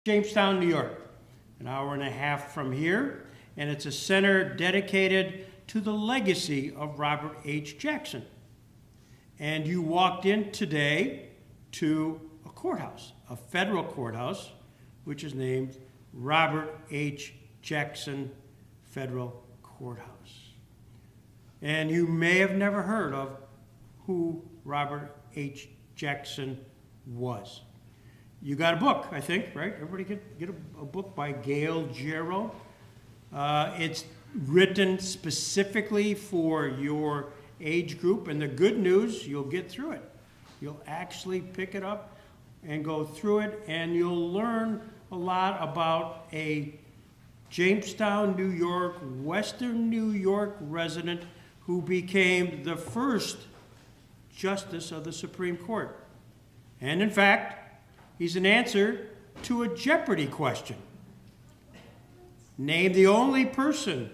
Jamestown, New York, an hour and a half from here, and it's a center dedicated to the legacy of Robert H. Jackson. And you walked in today to a courthouse, a federal courthouse, which is named Robert H. Jackson Federal Courthouse. And you may have never heard of who Robert H. Jackson was. You got a book, I think, right? Everybody get a book by Gail Jarrow. It's written specifically for your age group, and the good news, you'll get through it. You'll actually pick it up and go through it, and you'll learn a lot about a Jamestown, New York, Western New York resident who became the first Justice of the Supreme Court. And in fact, he's an answer to a Jeopardy question. Name the only person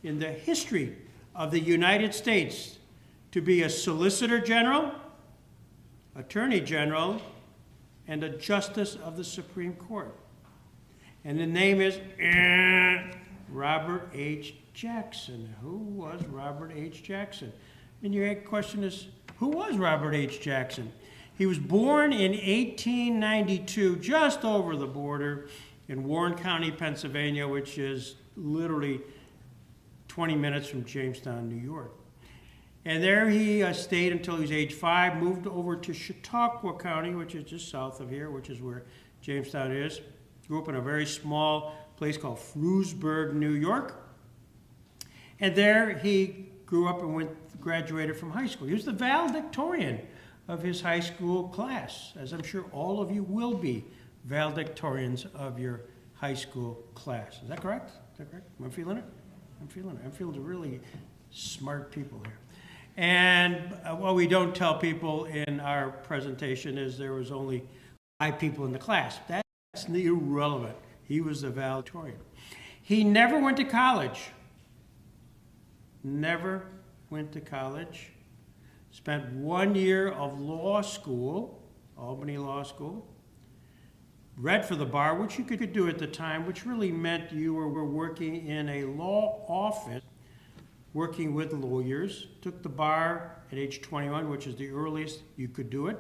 in the history of the United States to be a Solicitor General, Attorney General, and a Justice of the Supreme Court. And the name is Robert H. Jackson. Who was Robert H. Jackson? And your question is, who was Robert H. Jackson? He was born in 1892, just over the border in Warren County, Pennsylvania, which is literally 20 minutes from Jamestown, New York. And there he stayed until he was age 5, moved over to Chautauqua County, which is just south of here, which is where Jamestown is. Grew up in a very small place called Frewsburg, New York. And there he grew up and graduated from high school. He was the valedictorian of his high school class, as I'm sure all of you will be valedictorians of your high school class. Is that correct? Is that correct? Am I feeling it? I'm feeling it. I'm feeling the really smart people here. And what we don't tell people in our presentation is there was only 5 people in the class. That's irrelevant. He was the valedictorian. He never went to college. Never went to college. Spent 1 year of law school, Albany Law School. Read for the bar, which you could do at the time, which really meant you were working in a law office, working with lawyers. Took the bar at age 21, which is the earliest you could do it.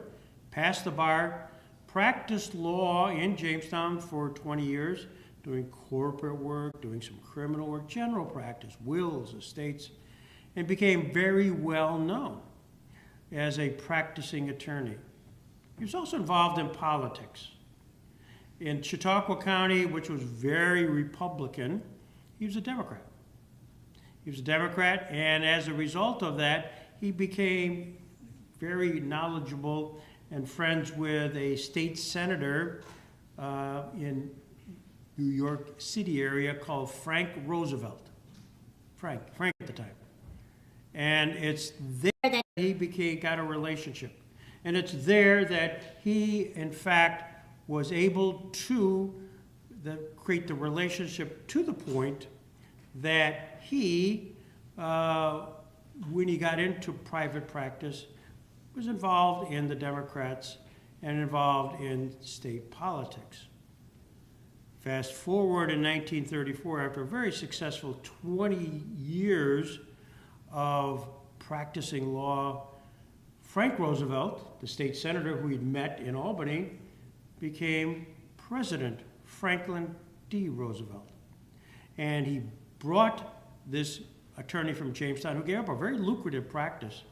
Passed the bar, practiced law in Jamestown for 20 years, doing corporate work, doing some criminal work, general practice, wills, estates, and became very well known as a practicing attorney. He was also involved in politics. In Chautauqua County, which was very Republican, he was a Democrat. He was a Democrat, and as a result of that, he became very knowledgeable and friends with a state senator in New York City area called Frank Roosevelt. Frank at the time. And it's there that he got a relationship. And it's there that he, in fact, was able to create the relationship to the point that he, when he got into private practice, was involved in the Democrats and involved in state politics. Fast forward in 1934, after a very successful 20 years of practicing law, Frank Roosevelt, the state senator who he'd met in Albany, became President Franklin D. Roosevelt. And he brought this attorney from Jamestown, who gave up a very lucrative practice,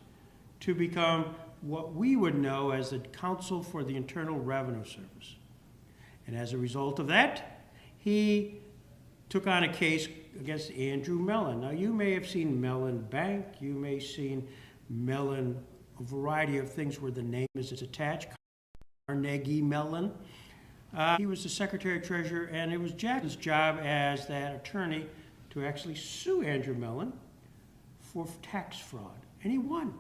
to become what we would know as the Counsel for the Internal Revenue Service. And as a result of that, he took on a case against Andrew Mellon. Now, you may have seen Mellon Bank, you may have seen Mellon, a variety of things where the name is attached, Carnegie Mellon. He was the Secretary of Treasurer, and it was Jackson's job as that attorney to actually sue Andrew Mellon for tax fraud. And he won.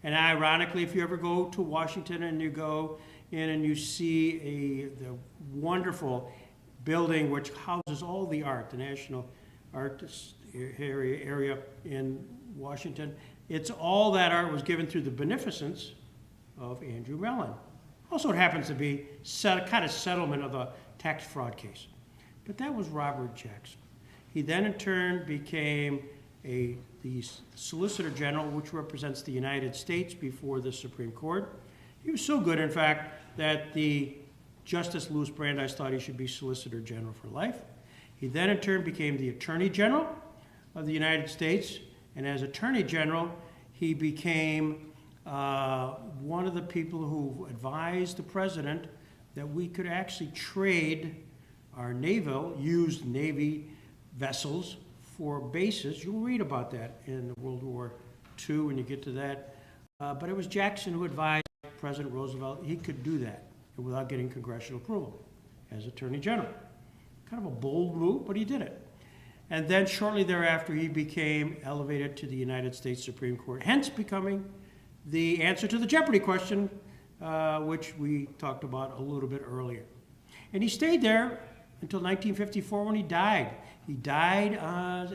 And ironically, if you ever go to Washington and you go in and you see the wonderful building which houses all the art, the National Art area in Washington, it's all that art was given through the beneficence of Andrew Mellon. Also, it happens to be kind of settlement of a tax fraud case. But that was Robert Jackson. He then in turn became the Solicitor General, which represents the United States before the Supreme Court. He was so good, in fact, that the Justice Louis Brandeis thought he should be Solicitor General for life. He then in turn became the Attorney General of the United States, and as Attorney General, he became one of the people who advised the President that we could actually trade our used Navy vessels for bases. You'll read about that in World War II when you get to that. But it was Jackson who advised President Roosevelt he could do that without getting congressional approval as Attorney General. Kind of a bold move, but he did it. And then shortly thereafter, he became elevated to the United States Supreme Court, hence becoming the answer to the Jeopardy question, which we talked about a little bit earlier. And he stayed there until 1954 when he died. He died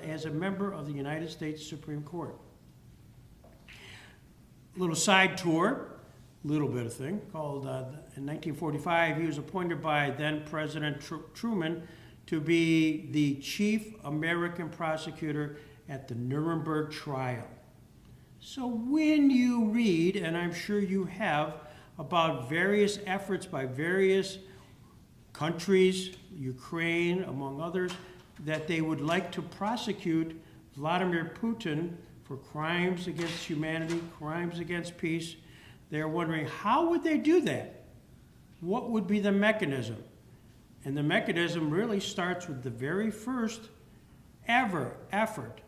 as a member of the United States Supreme Court. A little side tour, little bit of thing, called in 1945, he was appointed by then President Truman to be the chief American prosecutor at the Nuremberg trial. So when you read, and I'm sure you have, about various efforts by various countries, Ukraine among others, that they would like to prosecute Vladimir Putin for crimes against humanity, crimes against peace, they're wondering how would they do that? What would be the mechanism? And the mechanism really starts with the very first ever effort,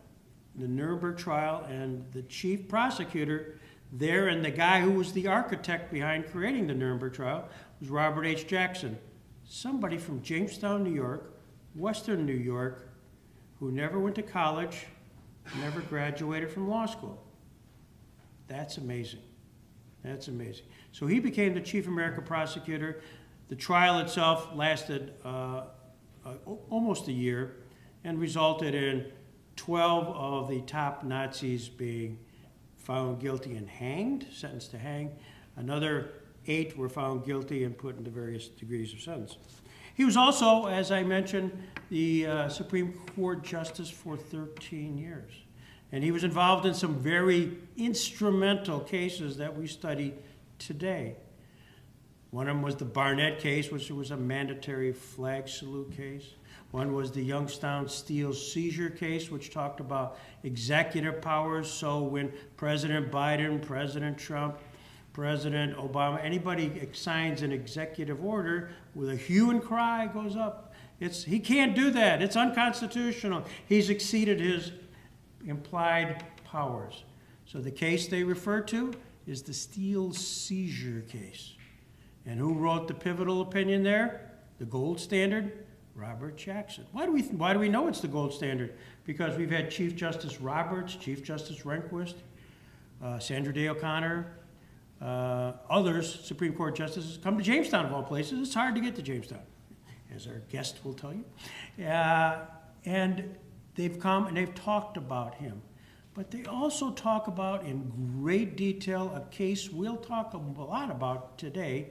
the Nuremberg trial, and the chief prosecutor there, and the guy who was the architect behind creating the Nuremberg trial, was Robert H. Jackson, somebody from Jamestown, New York, Western New York, who never went to college, never graduated from law school. That's amazing. That's amazing. So he became the chief American prosecutor. The trial itself lasted almost a year and resulted in 12 of the top Nazis being found guilty and hanged, sentenced to hang. Another 8 were found guilty and put into various degrees of sentence. He was also, as I mentioned, the Supreme Court Justice for 13 years. And he was involved in some very instrumental cases that we study today. One of them was the Barnett case, which was a mandatory flag salute case. One was the Youngstown Steel seizure case, which talked about executive powers. So when President Biden, President Trump, President Obama, anybody signs an executive order with a hue and cry goes up. He can't do that. It's unconstitutional. He's exceeded his implied powers. So the case they refer to is the Steel seizure case. And who wrote the pivotal opinion there? The gold standard? Robert Jackson. Why do we know it's the gold standard? Because we've had Chief Justice Roberts, Chief Justice Rehnquist, Sandra Day O'Connor, others, Supreme Court justices, come to Jamestown of all places. It's hard to get to Jamestown, as our guest will tell you. And they've come and they've talked about him. But they also talk about in great detail a case we'll talk a lot about today,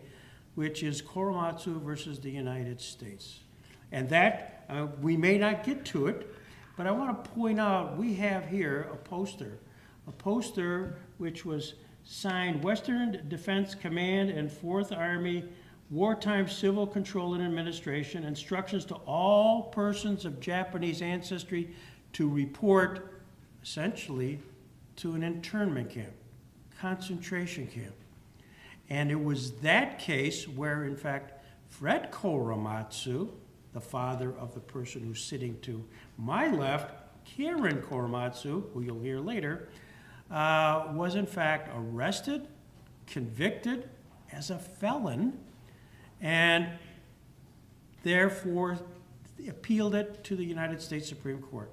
which is Korematsu versus the United States. And that, we may not get to it, but I want to point out we have here a poster which was signed Western Defense Command and 4th Army Wartime Civil Control and Administration, instructions to all persons of Japanese ancestry to report, essentially, to an internment camp, concentration camp. And it was that case where, in fact, Fred Korematsu, the father of the person who's sitting to my left, Karen Korematsu, who you'll hear later, was in fact arrested, convicted as a felon, and therefore appealed it to the United States Supreme Court.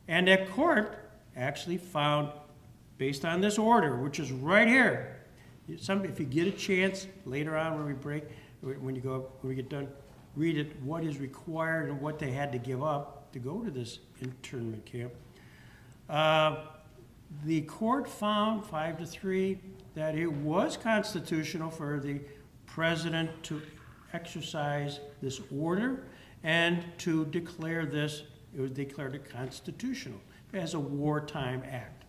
And that court actually found, based on this order, which is right here, if you get a chance later on when we break, when we get done, read it, what is required and what they had to give up to go to this internment camp. The court found 5-3 that it was constitutional for the president to exercise this order and to declare this, it was declared it constitutional as a wartime act.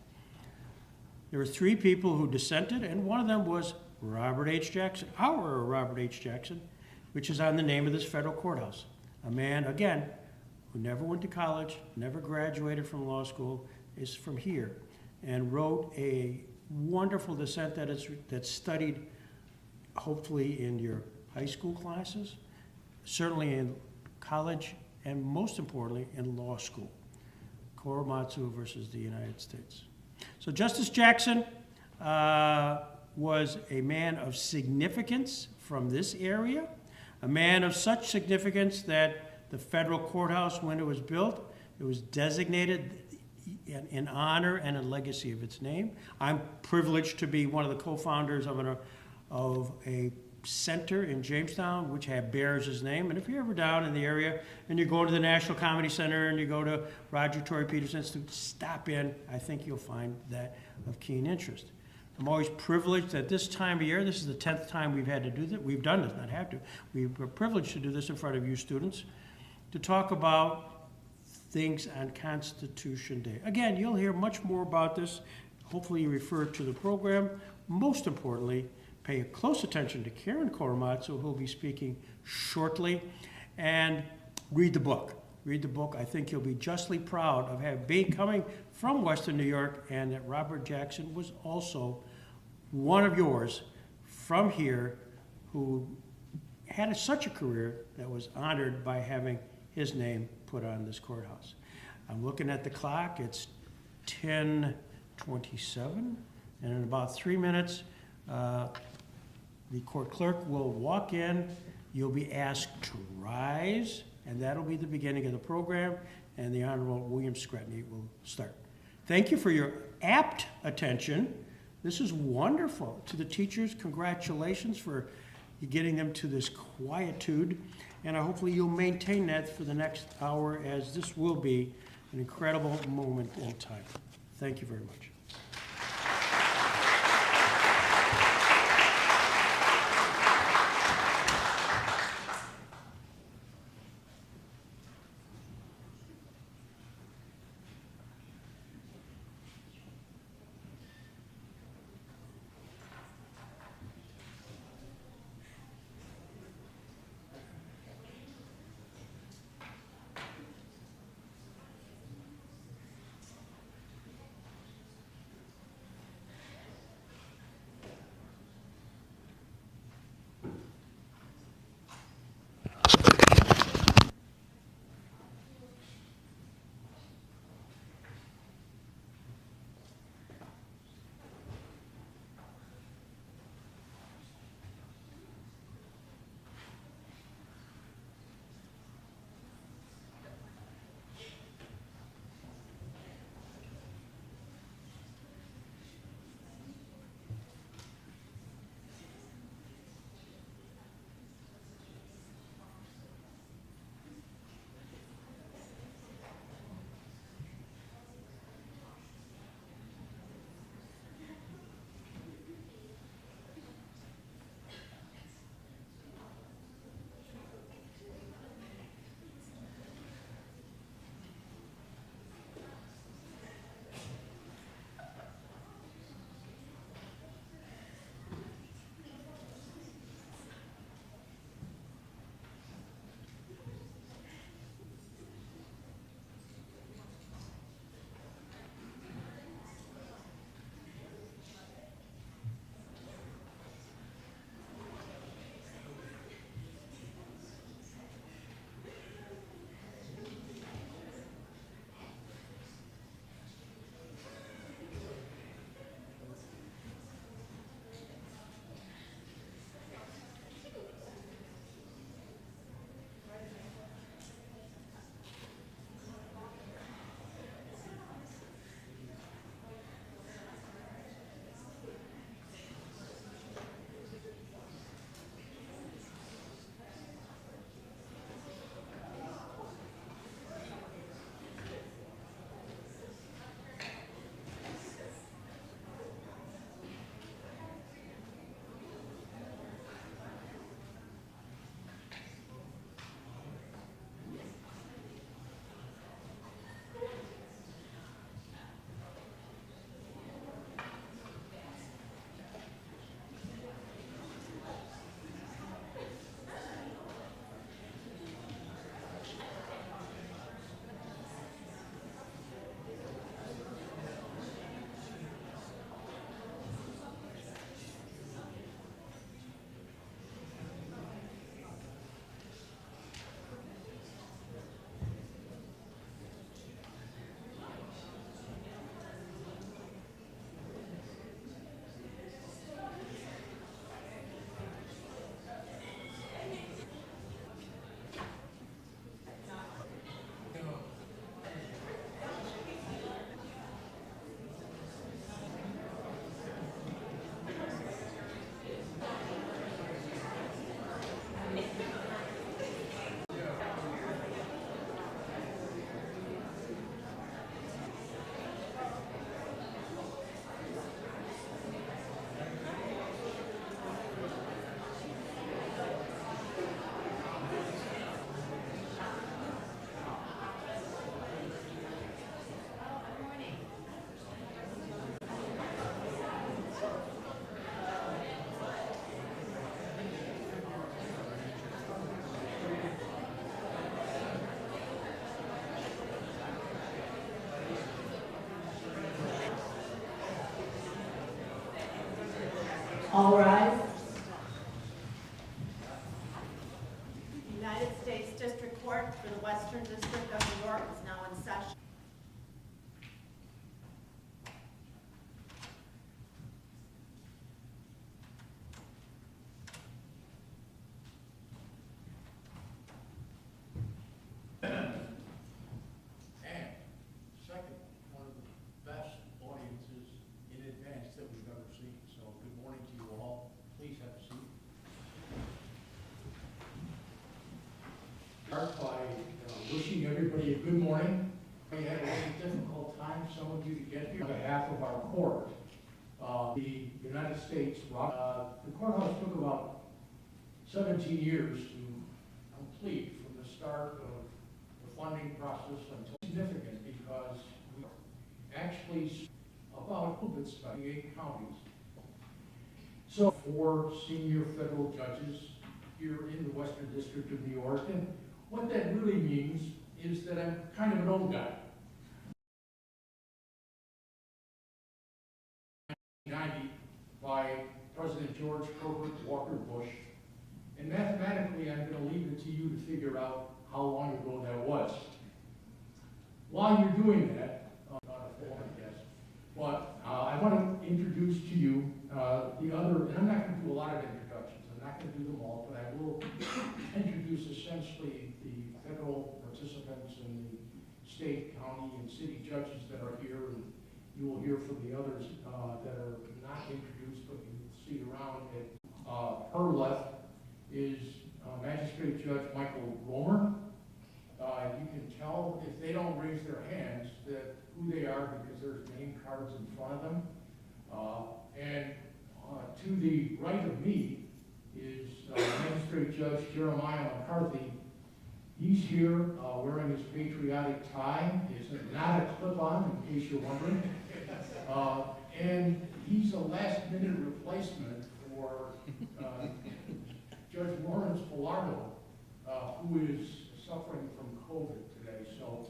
There were 3 people who dissented, and one of them was Robert H. Jackson, our Robert H. Jackson, which is on the name of this federal courthouse. A man, again, who never went to college, never graduated from law school, is from here, and wrote a wonderful dissent that's studied hopefully in your high school classes, certainly in college, and most importantly in law school. Korematsu versus the United States. So Justice Jackson was a man of significance from this area, a man of such significance that the federal courthouse, when it was built, it was designated in honor and in legacy of its name. I'm privileged to be one of the co-founders of a center in Jamestown, which bears his name. And if you're ever down in the area and you go to the National Comedy Center and you go to Roger Tory Peters Institute, stop in. I think you'll find that of keen interest. I'm always privileged at this time of year. This is the 10th time we've had to do that. We've done this, not have to. We're privileged to do this in front of you students, to talk about things on Constitution Day. Again, you'll hear much more about this. Hopefully you refer to the program. Most importantly, pay close attention to Karen Korematsu, who'll be speaking shortly, and read the book. Read the book. I think you'll be justly proud of being coming from Western New York, and that Robert Jackson was also one of yours from here who had such a career that was honored by having his name put on this courthouse. I'm looking at the clock. It's 10:27, and in about 3 minutes, the court clerk will walk in. You'll be asked to rise, and that'll be the beginning of the program, and the Honorable William Scretany will start. Thank you for your apt attention. This is wonderful. To the teachers, congratulations for getting them to this quietude, and hopefully you'll maintain that for the next hour, as this will be an incredible moment in time. Thank you very much. All rise. The United States District Court for the Western District of New York is now in session. And second, one of the best audiences in advance that we've ever seen. So good morning to you all. Please have a seat. Start by wishing everybody a good morning. We had a really difficult time, some of you, to get here. On behalf of our court, the United States, the courthouse took about 17 years to complete from the start of the funding process until significant because we actually about 28 counties. So 4 senior federal judges here in the Western District of New York, and what that really means is that I'm kind of an old guy. 1990 by President George Herbert Walker Bush, and mathematically I'm going to leave it to you to figure out how long ago that was. While you're doing that, not a form, I guess, but I want to introduce to you the other, and I'm not going to do a lot of introductions, I'm not going to do them all, but I will introduce essentially the federal participants and the state, county, and city judges that are here, and you will hear from the others that are not introduced, but you will see around it. Her left is Magistrate Judge Michael Romer. You can tell if they don't raise their hands that who they are because there's name cards in front of them. And to the right of me is Magistrate Judge Jeremiah McCarthy. He's here wearing his patriotic tie. It's not a clip-on, in case you're wondering. And he's a last-minute replacement for Judge Lawrence Pillardo, who is suffering from COVID today. So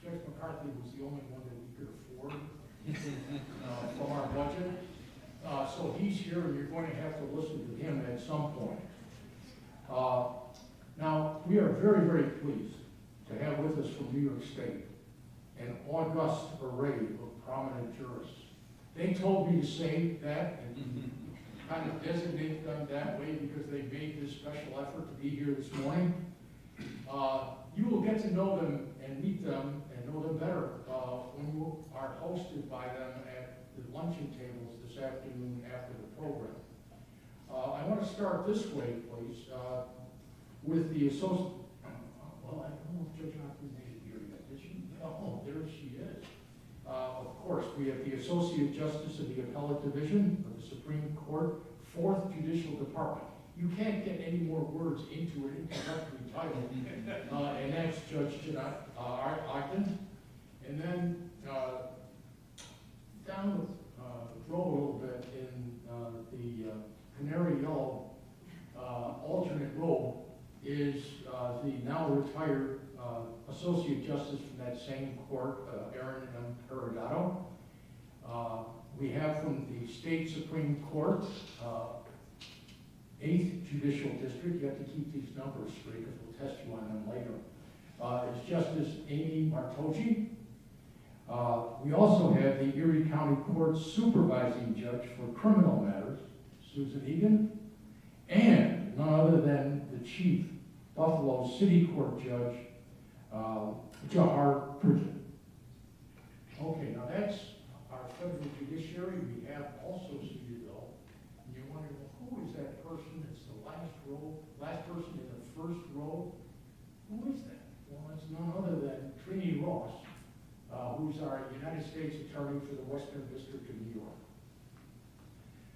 Judge McCarthy was the only one that we could afford from our budget. So he's here, and you're going to have to listen to him at some point. Now, we are very, very pleased to have with us from New York State an august array of prominent jurists. They told me to say that and kind of designate them that way because they made this special effort to be here this morning. You will get to know them and meet them and know them better when you are hosted by them at the luncheon tables this afternoon after the program. I want to start this way, please, with the associate. Well, I don't know if Judge Hoffman made it here yet. Did she? Oh, there she is. Of course, we have the Associate Justice of the Appellate Division of the Supreme Court, 4th Judicial Department. You can't get any more words into an introductory title, and that's Judge Jeanette Ogden. And then down the road a little bit in the canary yellow alternate role is the now retired Associate Justice from that same court, Aaron M. Perodato. We have from the State Supreme Court, 8th Judicial District, you have to keep these numbers straight because we'll test you on them later, is Justice Amy Martocci. We also have the Erie County Court Supervising Judge for Criminal Matters, Susan Egan, and none other than the Chief Buffalo City Court Judge, Jahar Pridgen. Okay, now that's our federal judiciary. We have also seated though, and you're wondering, well, who is that person? It's the last person in the first row. Who is that? Well, it's none other than Trini Ross, who's our United States Attorney for the Western District of New York.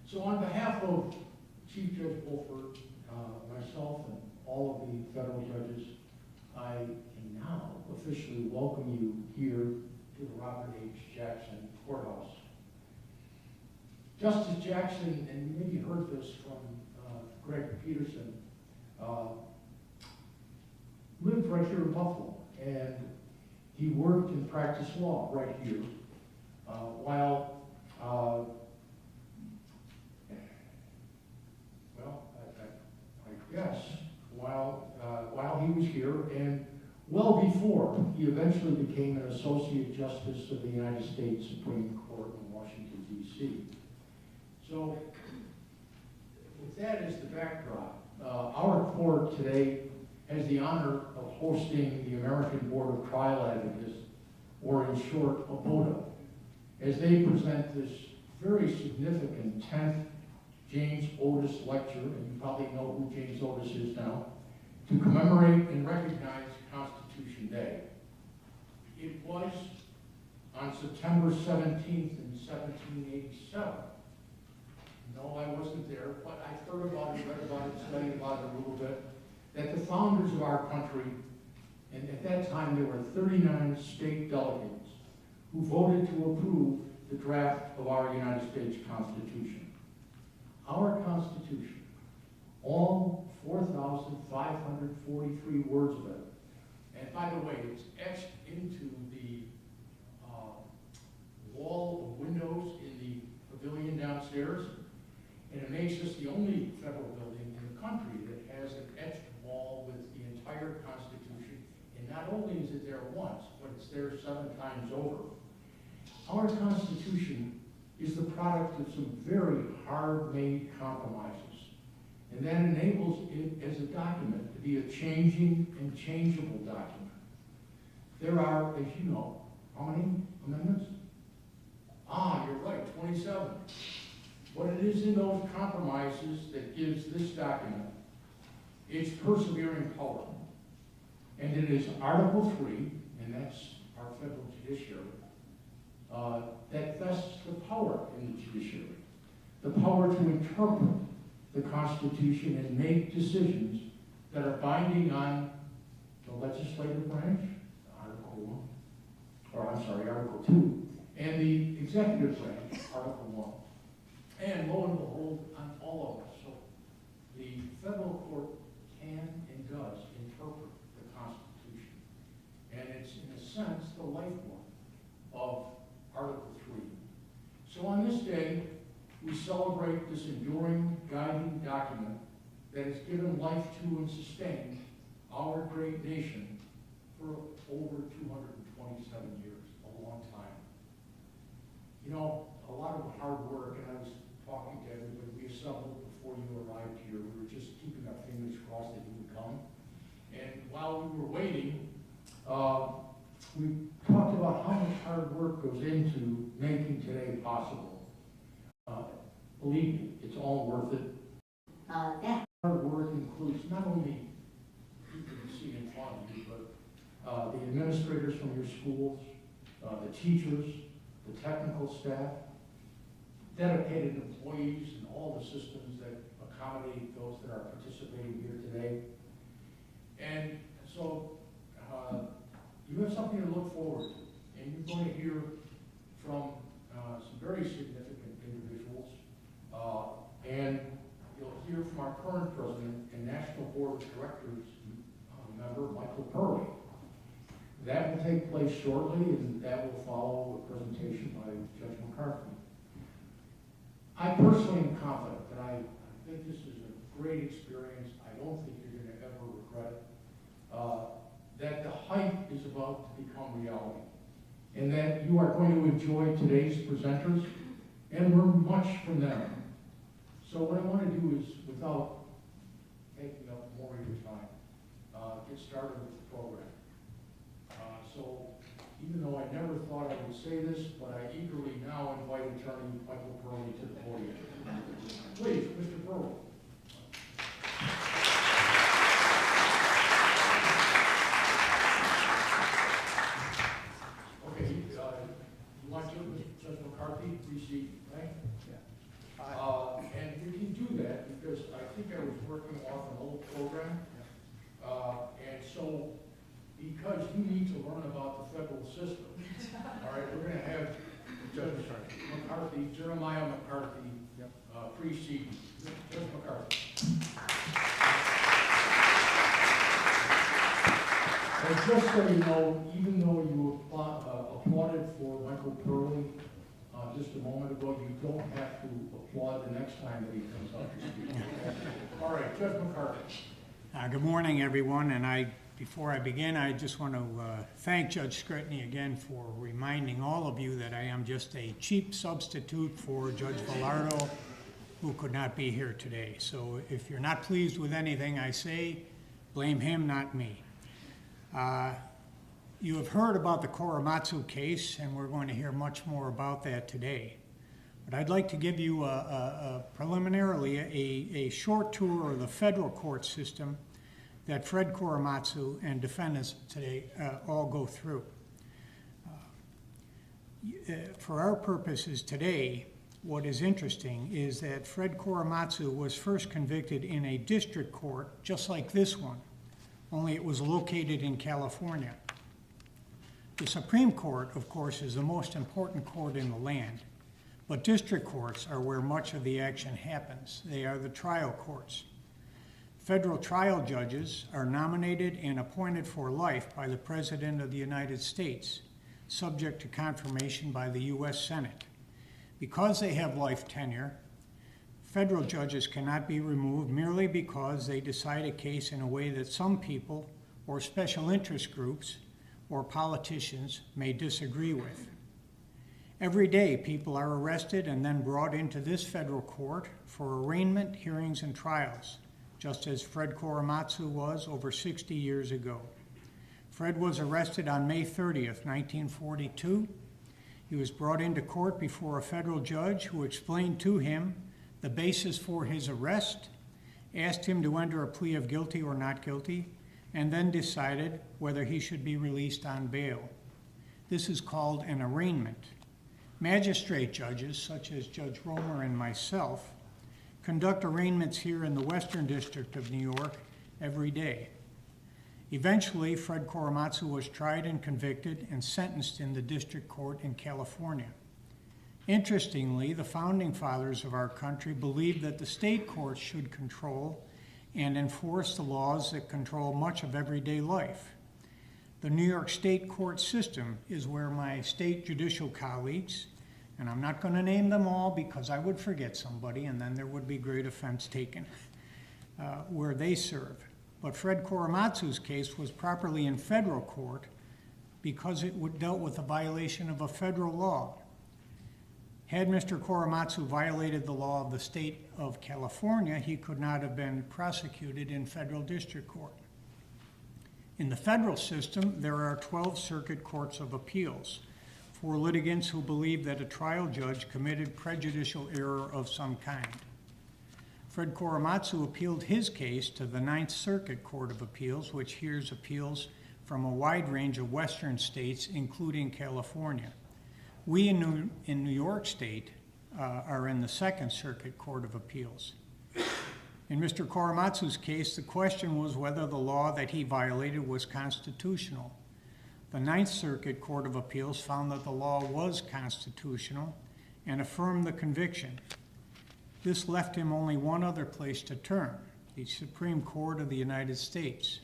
So on behalf of Chief Judge Wolford, myself, and all of the federal judges, I can now officially welcome you here to the Robert H. Jackson Courthouse. Justice Jackson, and you maybe heard this from Greg Peterson, lived right here in Buffalo, and he worked and practiced law right here, while yes, while he was here, and well before he eventually became an Associate Justice of the United States Supreme Court in Washington, D.C. So, with that as the backdrop, our court today has the honor of hosting the American Board of Trial Advocates, or in short, ABOTA, as they present this very significant 10th James Otis Lecture, and you probably know who James Otis is now, to commemorate and recognize Constitution Day. It was on September 17th in 1787. No, I wasn't there, but I've heard about it, read about it, studied about it a little bit, that the founders of our country, and at that time there were 39 state delegates who voted to approve the draft of our United States Constitution. Our Constitution, all 4,543 words of it, and by the way, it's etched into the wall of windows in the pavilion downstairs, and it makes us the only federal building in the country that has an etched wall with the entire Constitution, and not only is it there once, but it's there 7 times over. Our Constitution is the product of some very hard-made compromises, and that enables it as a document to be a changing and changeable document. There are, as you know, how many amendments? You're right, 27. What it is in those compromises that gives this document its persevering power. And it is Article 3, and that's our federal judiciary, that vests the power in the judiciary, the power to interpret the Constitution and make decisions that are binding on the legislative branch, Article 2, and the executive branch, Article 1. And lo and behold, on all of us. So the federal court can and does interpret the Constitution. And it's, in a sense, the lifeblood of Article 3. So on this day, we celebrate this enduring, guiding document that has given life to and sustained our great nation for over 227 years, a long time. You know, a lot of hard work, and I was talking to everybody, we assembled before you arrived here. We were just keeping our fingers crossed that you would come. And while we were waiting, we talked about how much hard work goes into making today possible. Believe me, it's all worth it. That hard work includes not only people you see in front of you, but the administrators from your schools, the teachers, the technical staff, dedicated employees, and all the systems that accommodate those that are participating here today. And so you have something to look forward to, and you're going to hear from some very significant individuals, and you'll hear from our current president and National Board of Directors member, Michael Purley. That will take place shortly, and that will follow a presentation by Judge McCarthy. I personally am confident that I think this is a great experience. I don't think you're going to ever regret it. That the hype is about to become reality, and that you are going to enjoy today's presenters and learn much from them. So what I want to do is, without taking up more of your time, get started with the program. So even though I never thought I would say this, but I eagerly now invite Attorney Michael Purley to the podium. Please, Mr. Purley. Okay, you want to, Judge McCarthy, receive, right? Yeah. And we can do that because I think I was working off an old program. And so, because you need to learn about the federal system, all right, we're going to have Judge McCarthy, Jeremiah McCarthy, precede Judge McCarthy. And just so you know, even though you applauded for Michael Purley, just a moment ago. You don't have to applaud the next time that he comes up to speak. All right, Judge McCarthy. Good morning, everyone, and before I begin, I just want to thank Judge Scrutiny again for reminding all of you that I am just a cheap substitute for Judge Villardo, who could not be here today. So if you're not pleased with anything I say, blame him, not me. You have heard about the Korematsu case, and we're going to hear much more about that today. But I'd like to give you preliminarily a short tour of the federal court system that Fred Korematsu and defendants today all go through. For our purposes today, what is interesting is that Fred Korematsu was first convicted in a district court just like this one, only it was located in California. The Supreme Court, of course, is the most important court in the land, but district courts are where much of the action happens. They are the trial courts. Federal trial judges are nominated and appointed for life by the President of the United States, subject to confirmation by the U.S. Senate. Because they have life tenure, federal judges cannot be removed merely because they decide a case in a way that some people or special interest groups or politicians may disagree with. Every day, people are arrested and then brought into this federal court for arraignment, hearings, and trials, just as Fred Korematsu was over 60 years ago. Fred was arrested on May 30th, 1942. He was brought into court before a federal judge who explained to him the basis for his arrest, asked him to enter a plea of guilty or not guilty, and then decided whether he should be released on bail. This is called an arraignment. Magistrate judges, such as Judge Romer and myself, conduct arraignments here in the Western District of New York every day. Eventually, Fred Korematsu was tried and convicted and sentenced in the district court in California. Interestingly, the founding fathers of our country believed that the state courts should control and enforce the laws that control much of everyday life. The New York State court system is where my state judicial colleagues, and I'm not going to name them all because I would forget somebody and then there would be great offense taken, where they serve. But Fred Korematsu's case was properly in federal court because it dealt with a violation of a federal law. Had Mr. Korematsu violated the law of the state of California, he could not have been prosecuted in federal district court. In the federal system, there are 12 circuit courts of appeals for litigants who believe that a trial judge committed prejudicial error of some kind. Fred Korematsu appealed his case to the Ninth Circuit Court of Appeals, which hears appeals from a wide range of western states, including California. We in New York State are in the Second Circuit Court of Appeals. In Mr. Korematsu's case, the question was whether the law that he violated was constitutional. The Ninth Circuit Court of Appeals found that the law was constitutional and affirmed the conviction. This left him only one other place to turn, the Supreme Court of the United States.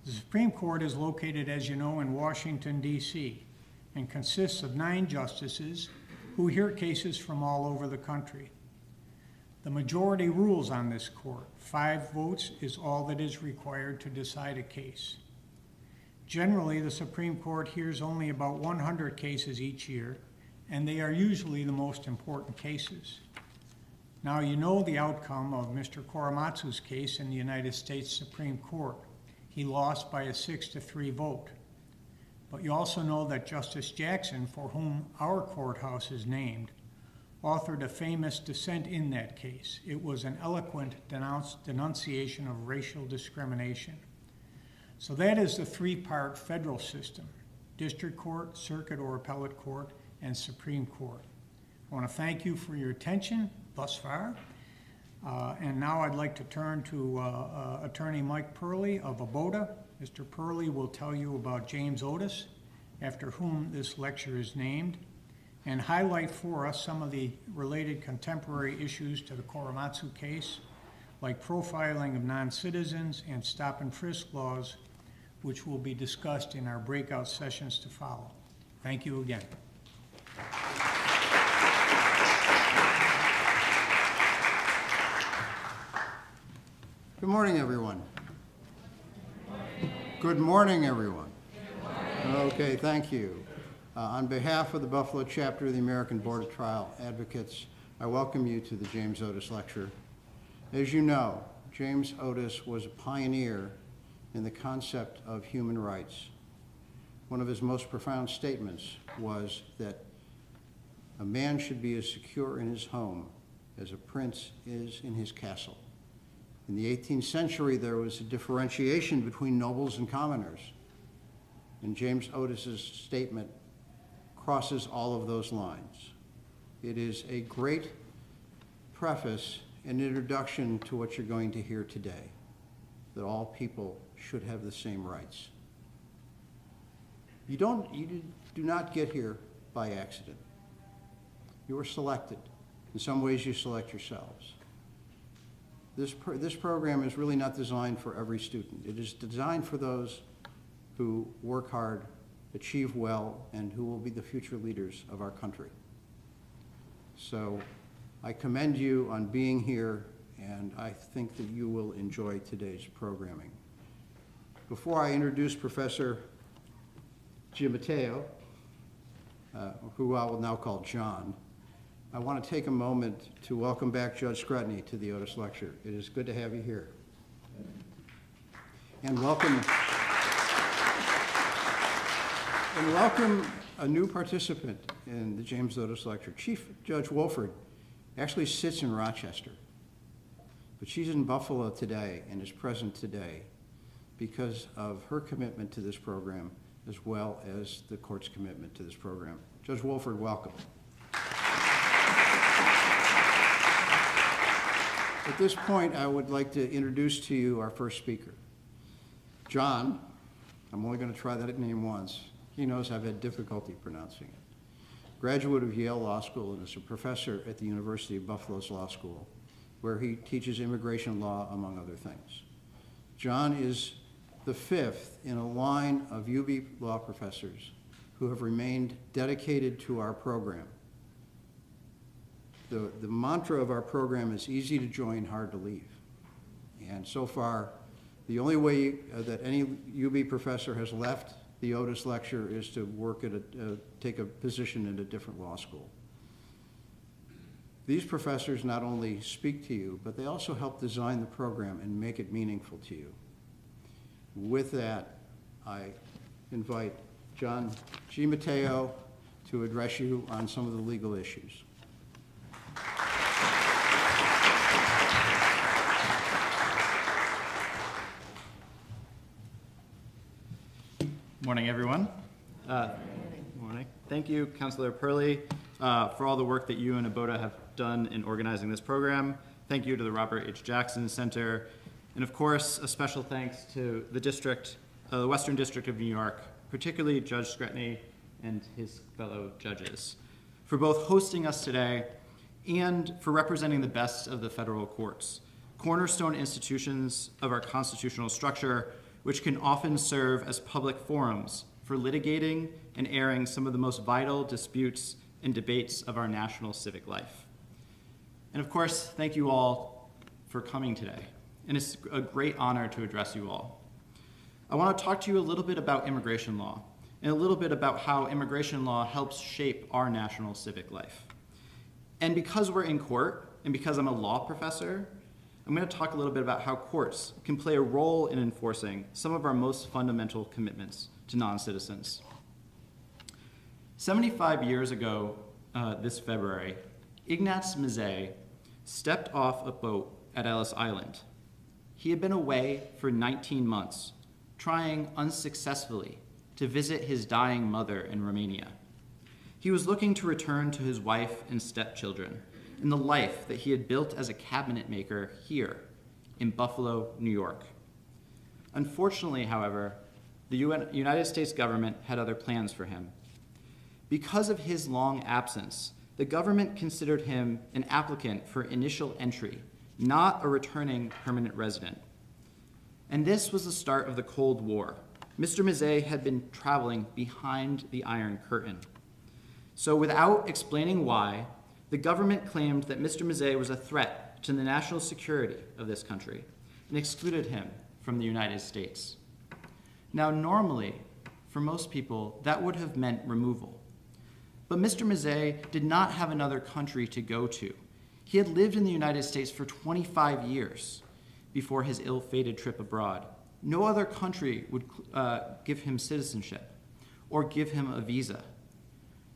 The Supreme Court is located, as you know, in Washington, D.C., and consists of 9 justices who hear cases from all over the country. The majority rules on this court. 5 votes is all that is required to decide a case. Generally, the Supreme Court hears only about 100 cases each year, and they are usually the most important cases. Now, you know the outcome of Mr. Korematsu's case in the United States Supreme Court. He lost by a 6-3 vote. But you also know that Justice Jackson, for whom our courthouse is named, authored a famous dissent in that case. It was an eloquent denunciation of racial discrimination. So that is the 3-part federal system: district court, circuit or appellate court, and Supreme Court. I want to thank you for your attention thus far. And now I'd like to turn to Attorney Mike Purley of Abota. Mr. Purley will tell you about James Otis, after whom this lecture is named, and highlight for us some of the related contemporary issues to the Korematsu case, like profiling of non-citizens and stop and frisk laws, which will be discussed in our breakout sessions to follow. Thank you again. Good morning, everyone. Good morning, everyone. Okay, thank you. On behalf of the Buffalo chapter of the American Board of Trial Advocates, I welcome you to the James Otis Lecture. As you know, James Otis was a pioneer in the concept of human rights. One of his most profound statements was that a man should be as secure in his home as a prince is in his castle. In the 18th century, there was a differentiation between nobles and commoners. And James Otis's statement crosses all of those lines. It is a great preface and introduction to what you're going to hear today, that all people should have the same rights. You do not get here by accident. You are selected. In some ways, you select yourselves. This program is really not designed for every student. It is designed for those who work hard, achieve well, and who will be the future leaders of our country. So I commend you on being here, and I think that you will enjoy today's programming. Before I introduce Professor Giammatteo, who I will now call John, I want to take a moment to welcome back Judge Scrutiny to the Otis Lecture. It is good to have you here. And welcome a new participant in the James Otis Lecture. Chief Judge Wolford actually sits in Rochester, but she's in Buffalo today and is present today because of her commitment to this program as well as the court's commitment to this program. Judge Wolford, welcome. At this point, I would like to introduce to you our first speaker. John, I'm only going to try that name once. He knows I've had difficulty pronouncing it. Graduate of Yale Law School and is a professor at the University of Buffalo's Law School, where he teaches immigration law, among other things. John is the fifth in a line of UB law professors who have remained dedicated to our program. The mantra of our program is easy to join, hard to leave. And so far, the only way that any UB professor has left the Otis Lecture is to work at take a position in a different law school. These professors not only speak to you, but they also help design the program and make it meaningful to you. With that, I invite John Giammatteo to address you on some of the legal issues. Morning, everyone. Morning. Thank you, Councilor Perley, for all the work that you and Abota have done in organizing this program. Thank you to the Robert H. Jackson Center. And of course, a special thanks to the district, the Western District of New York, particularly Judge Scrutiny and his fellow judges, for both hosting us today and for representing the best of the federal courts, cornerstone institutions of our constitutional structure, which can often serve as public forums for litigating and airing some of the most vital disputes and debates of our national civic life. And of course, thank you all for coming today. And it's a great honor to address you all. I want to talk to you a little bit about immigration law and a little bit about how immigration law helps shape our national civic life. And because we're in court and because I'm a law professor, I'm going to talk a little bit about how courts can play a role in enforcing some of our most fundamental commitments to non-citizens. 75 years ago this February, Ignaz Mizet stepped off a boat at Ellis Island. He had been away for 19 months, trying unsuccessfully to visit his dying mother in Romania. He was looking to return to his wife and stepchildren in the life that he had built as a cabinet maker here in Buffalo, New York. Unfortunately, however, the United States government had other plans for him. Because of his long absence, the government considered him an applicant for initial entry, not a returning permanent resident. And this was the start of the Cold War. Mr. Mizet had been traveling behind the Iron Curtain. So without explaining why, the government claimed that Mr. Mizet was a threat to the national security of this country, and excluded him from the United States. Now, normally, for most people, that would have meant removal. But Mr. Mazzei did not have another country to go to. He had lived in the United States for 25 years before his ill-fated trip abroad. No other country would give him citizenship or give him a visa.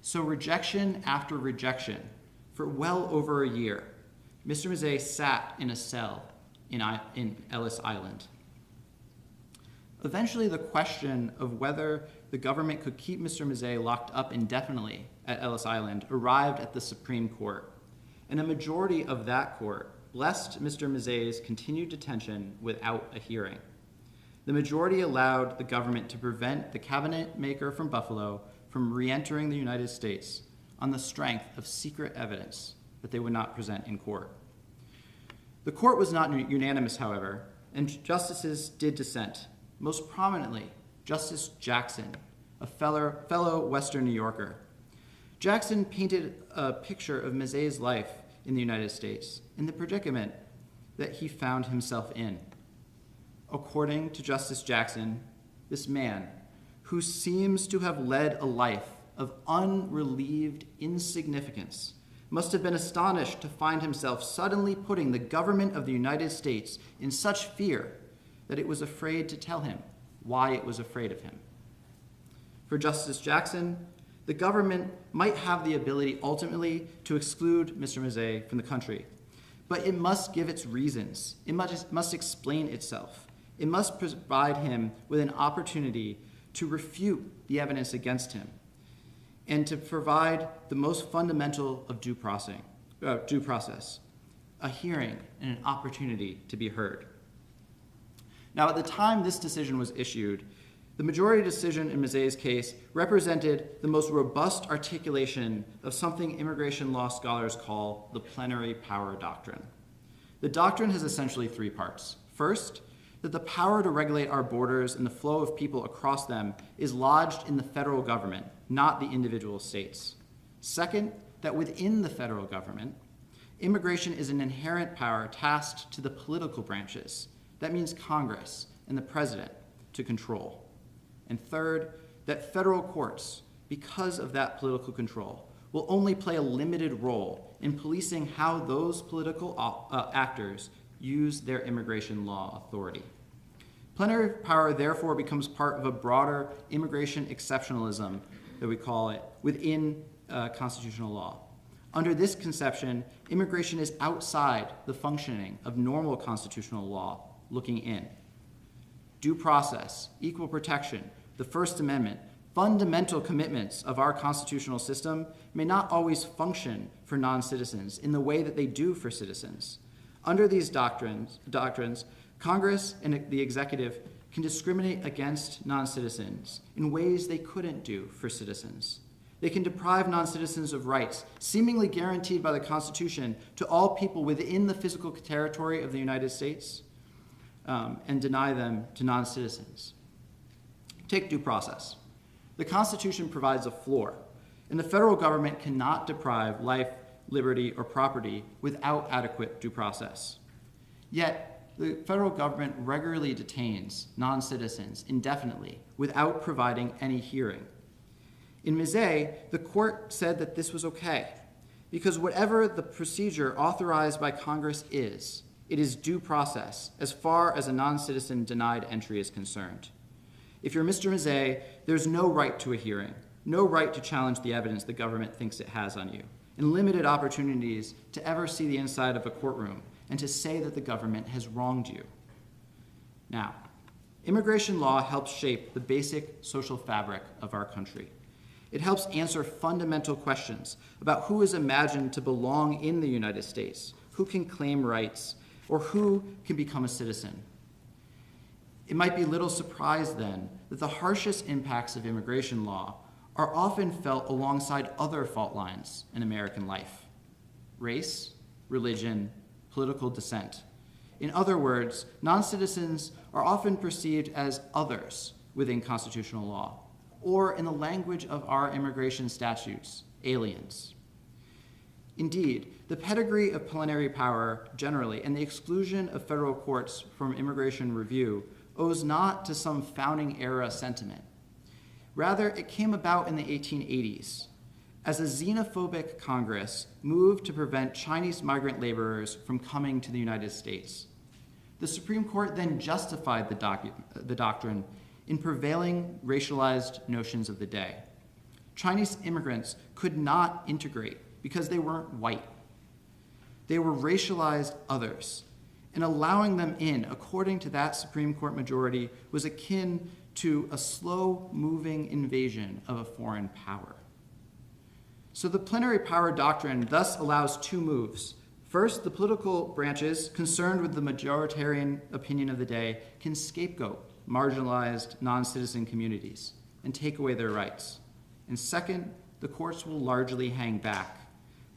So rejection after rejection, for well over a year, Mr. Mazzei sat in a cell in Ellis Island. Eventually, the question of whether the government could keep Mr. Mazzei locked up indefinitely at Ellis Island arrived at the Supreme Court, and a majority of that court blessed Mr. Mazzei's continued detention without a hearing. The majority allowed the government to prevent the cabinet maker from Buffalo from re-entering the United States on the strength of secret evidence that they would not present in court. The court was not unanimous, however, and justices did dissent. Most prominently, Justice Jackson, a fellow Western New Yorker. Jackson painted a picture of Mazzei's life in the United States and the predicament that he found himself in. According to Justice Jackson, this man, who seems to have led a life of unrelieved insignificance, must have been astonished to find himself suddenly putting the government of the United States in such fear that it was afraid to tell him why it was afraid of him. For Justice Jackson, the government might have the ability ultimately to exclude Mr. Mazzei from the country, but it must give its reasons. It must explain itself. It must provide him with an opportunity to refute the evidence against him and to provide the most fundamental of due process, a hearing and an opportunity to be heard. Now, at the time this decision was issued, the majority decision in Mazzei's case represented the most robust articulation of something immigration law scholars call the plenary power doctrine. The doctrine has essentially three parts. First, that the power to regulate our borders and the flow of people across them is lodged in the federal government, not the individual states. Second, that within the federal government, immigration is an inherent power tasked to the political branches. That means Congress and the president to control. And third, that federal courts, because of that political control, will only play a limited role in policing how those political actors use their immigration law authority. Plenary power therefore becomes part of a broader immigration exceptionalism, that we call it, within constitutional law. Under this conception, immigration is outside the functioning of normal constitutional law, looking in. Due process, equal protection, the First Amendment, fundamental commitments of our constitutional system may not always function for non-citizens in the way that they do for citizens. Under these doctrines, Congress and the executive can discriminate against non-citizens in ways they couldn't do for citizens. They can deprive non-citizens of rights seemingly guaranteed by the Constitution to all people within the physical territory of the United States, and deny them to non-citizens. Take due process. The Constitution provides a floor, and the federal government cannot deprive life, liberty, or property without adequate due process. Yet, the federal government regularly detains non-citizens indefinitely without providing any hearing. In Mazzei, the court said that this was okay, because whatever the procedure authorized by Congress is, it is due process as far as a non-citizen denied entry is concerned. If you're Mr. Mazzei, there's no right to a hearing, no right to challenge the evidence the government thinks it has on you, and limited opportunities to ever see the inside of a courtroom and to say that the government has wronged you. Now, immigration law helps shape the basic social fabric of our country. It helps answer fundamental questions about who is imagined to belong in the United States, who can claim rights, or who can become a citizen. It might be little surprise then that the harshest impacts of immigration law are often felt alongside other fault lines in American life: race, religion, political dissent. In other words, non-citizens are often perceived as others within constitutional law, or in the language of our immigration statutes, aliens. Indeed, the pedigree of plenary power generally and the exclusion of federal courts from immigration review owes not to some founding era sentiment. Rather, it came about in the 1880s as a xenophobic Congress moved to prevent Chinese migrant laborers from coming to the United States. The Supreme Court then justified the doctrine in prevailing racialized notions of the day. Chinese immigrants could not integrate because they weren't white. They were racialized others, and allowing them in, according to that Supreme Court majority, was akin to a slow-moving invasion of a foreign power. So the plenary power doctrine thus allows two moves. First, the political branches concerned with the majoritarian opinion of the day can scapegoat marginalized non-citizen communities and take away their rights. And second, the courts will largely hang back,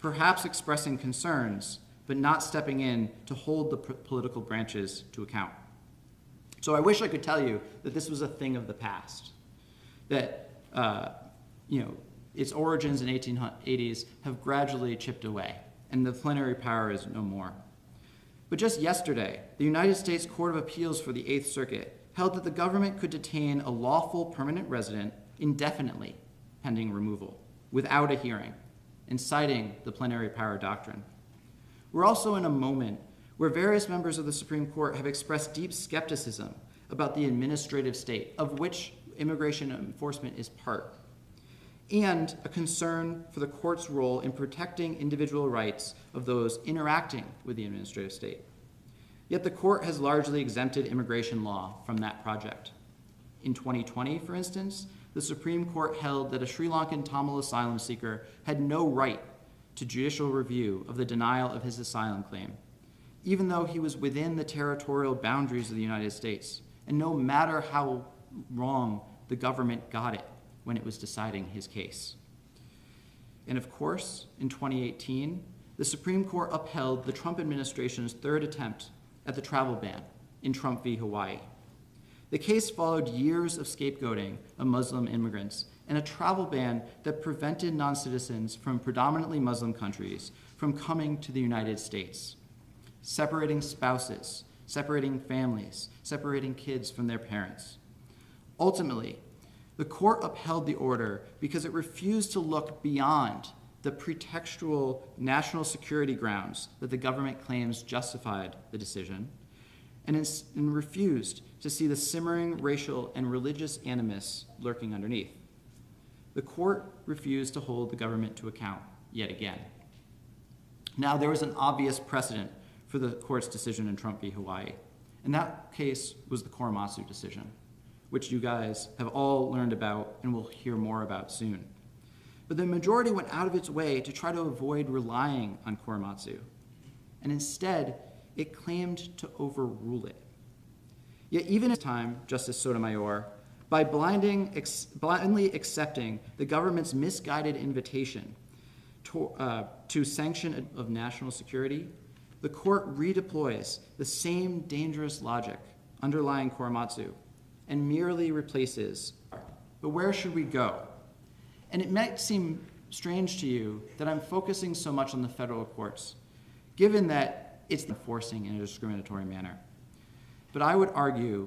perhaps expressing concerns, but not stepping in to hold the political branches to account. So I wish I could tell you that this was a thing of the past, that its origins in 1880s have gradually chipped away, and the plenary power is no more. But just yesterday, the United States Court of Appeals for the Eighth Circuit held that the government could detain a lawful permanent resident indefinitely pending removal without a hearing, and citing the plenary power doctrine. We're also in a moment where various members of the Supreme Court have expressed deep skepticism about the administrative state, of which immigration enforcement is part, and a concern for the court's role in protecting individual rights of those interacting with the administrative state. Yet the court has largely exempted immigration law from that project. In 2020, for instance, the Supreme Court held that a Sri Lankan Tamil asylum seeker had no right to judicial review of the denial of his asylum claim, even though he was within the territorial boundaries of the United States, and no matter how wrong the government got it when it was deciding his case. And of course, in 2018, the Supreme Court upheld the Trump administration's third attempt at the travel ban in Trump v. Hawaii. The case followed years of scapegoating of Muslim immigrants and a travel ban that prevented non-citizens from predominantly Muslim countries from coming to the United States, separating spouses, separating families, separating kids from their parents. Ultimately, the court upheld the order because it refused to look beyond the pretextual national security grounds that the government claims justified the decision, and refused to see the simmering racial and religious animus lurking underneath. The court refused to hold the government to account yet again. Now, there was an obvious precedent for the court's decision in Trump v. Hawaii, and that case was the Korematsu decision, which you guys have all learned about and will hear more about soon. But the majority went out of its way to try to avoid relying on Korematsu, and instead, it claimed to overrule it. Yet even at the time, Justice Sotomayor, by blindly accepting the government's misguided invitation to sanction of national security, the court redeploys the same dangerous logic underlying Korematsu and merely replaces, but where should we go? And it might seem strange to you that I'm focusing so much on the federal courts, given that it's enforcing in a discriminatory manner. But I would argue,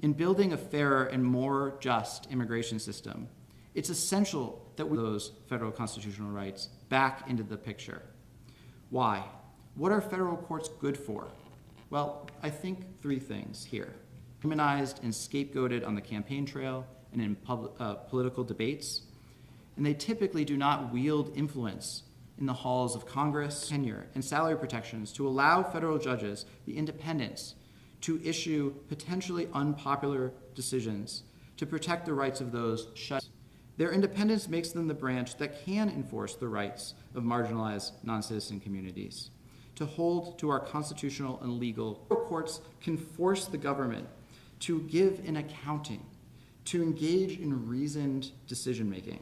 in building a fairer and more just immigration system, it's essential that we put those federal constitutional rights back into the picture. Why? What are federal courts good for? Well, I think three things here. Demonized and scapegoated on the campaign trail and in political debates, and they typically do not wield influence in the halls of Congress, tenure, and salary protections to allow federal judges the independence to issue potentially unpopular decisions to protect the rights of those shut. Their independence makes them the branch that can enforce the rights of marginalized non-citizen communities, to hold to our constitutional and legal. Courts can force the government to give an accounting, to engage in reasoned decision-making,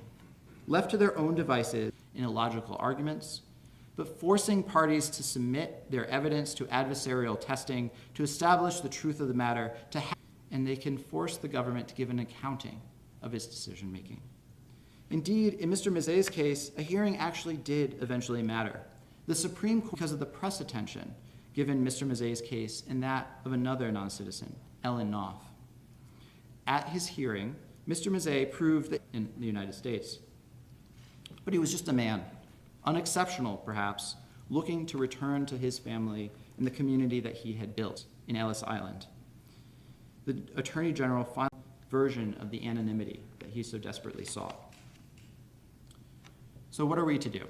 left to their own devices in illogical arguments, but forcing parties to submit their evidence to adversarial testing to establish the truth of the matter, and they can force the government to give an accounting of its decision-making. Indeed, in Mr. Mazet's case, a hearing actually did eventually matter. The Supreme Court, because of the press attention given Mr. Mazet's case and that of another non-citizen, Ellen Knopf. At his hearing, Mr. Mazet proved that in the United States, but he was just a man, unexceptional perhaps, looking to return to his family and the community that he had built in Ellis Island. The Attorney General finally version of the anonymity that he so desperately sought. So what are we to do?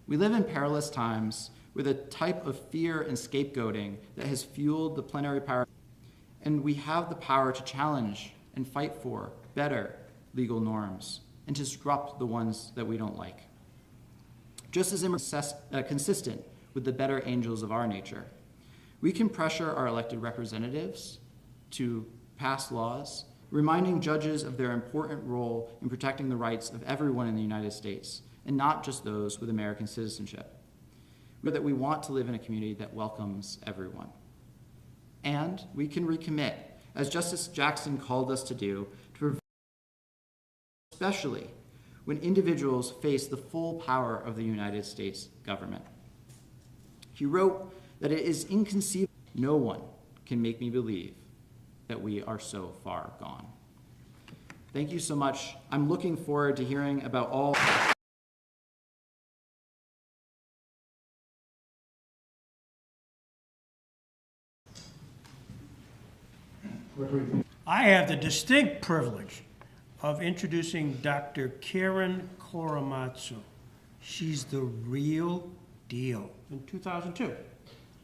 We live in perilous times with a type of fear and scapegoating that has fueled the plenary power, and we have the power to challenge and fight for better legal norms and to disrupt the ones that we don't like. Just as consistent with the better angels of our nature, we can pressure our elected representatives to pass laws, reminding judges of their important role in protecting the rights of everyone in the United States, and not just those with American citizenship, but that we want to live in a community that welcomes everyone. And we can recommit, as Justice Jackson called us to do, to especially when individuals face the full power of the United States government. He wrote that it is inconceivable, no one can make me believe that we are so far gone. Thank you so much. I'm looking forward to hearing about all I have the distinct privilege of introducing Dr. Karen Korematsu. She's the real deal. In 2002,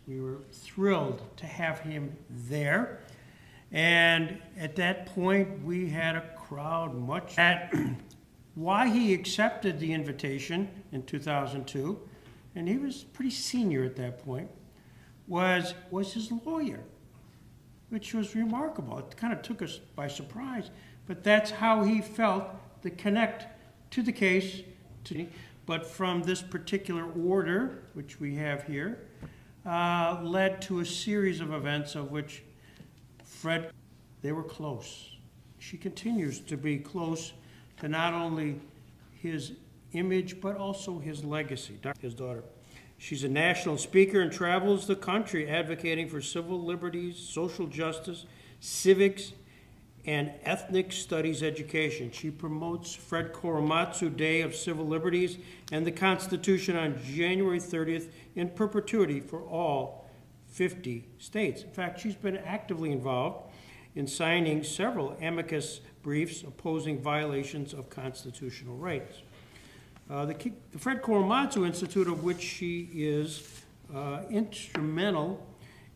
we were thrilled to have him there. And at that point, we had a crowd much at why he accepted the invitation in 2002, and he was pretty senior at that point, was his lawyer, which was remarkable. It kind of took us by surprise, but that's how he felt the connect to the case. But from this particular order, which we have here, led to a series of events of which Fred, they were close. She continues to be close to not only his image, but also his legacy, his daughter. She's a national speaker and travels the country advocating for civil liberties, social justice, civics, and ethnic studies education. She promotes Fred Korematsu Day of Civil Liberties and the Constitution on January 30th in perpetuity for all 50 states. In fact, she's been actively involved in signing several amicus briefs opposing violations of constitutional rights. The Fred Korematsu Institute, of which she is instrumental,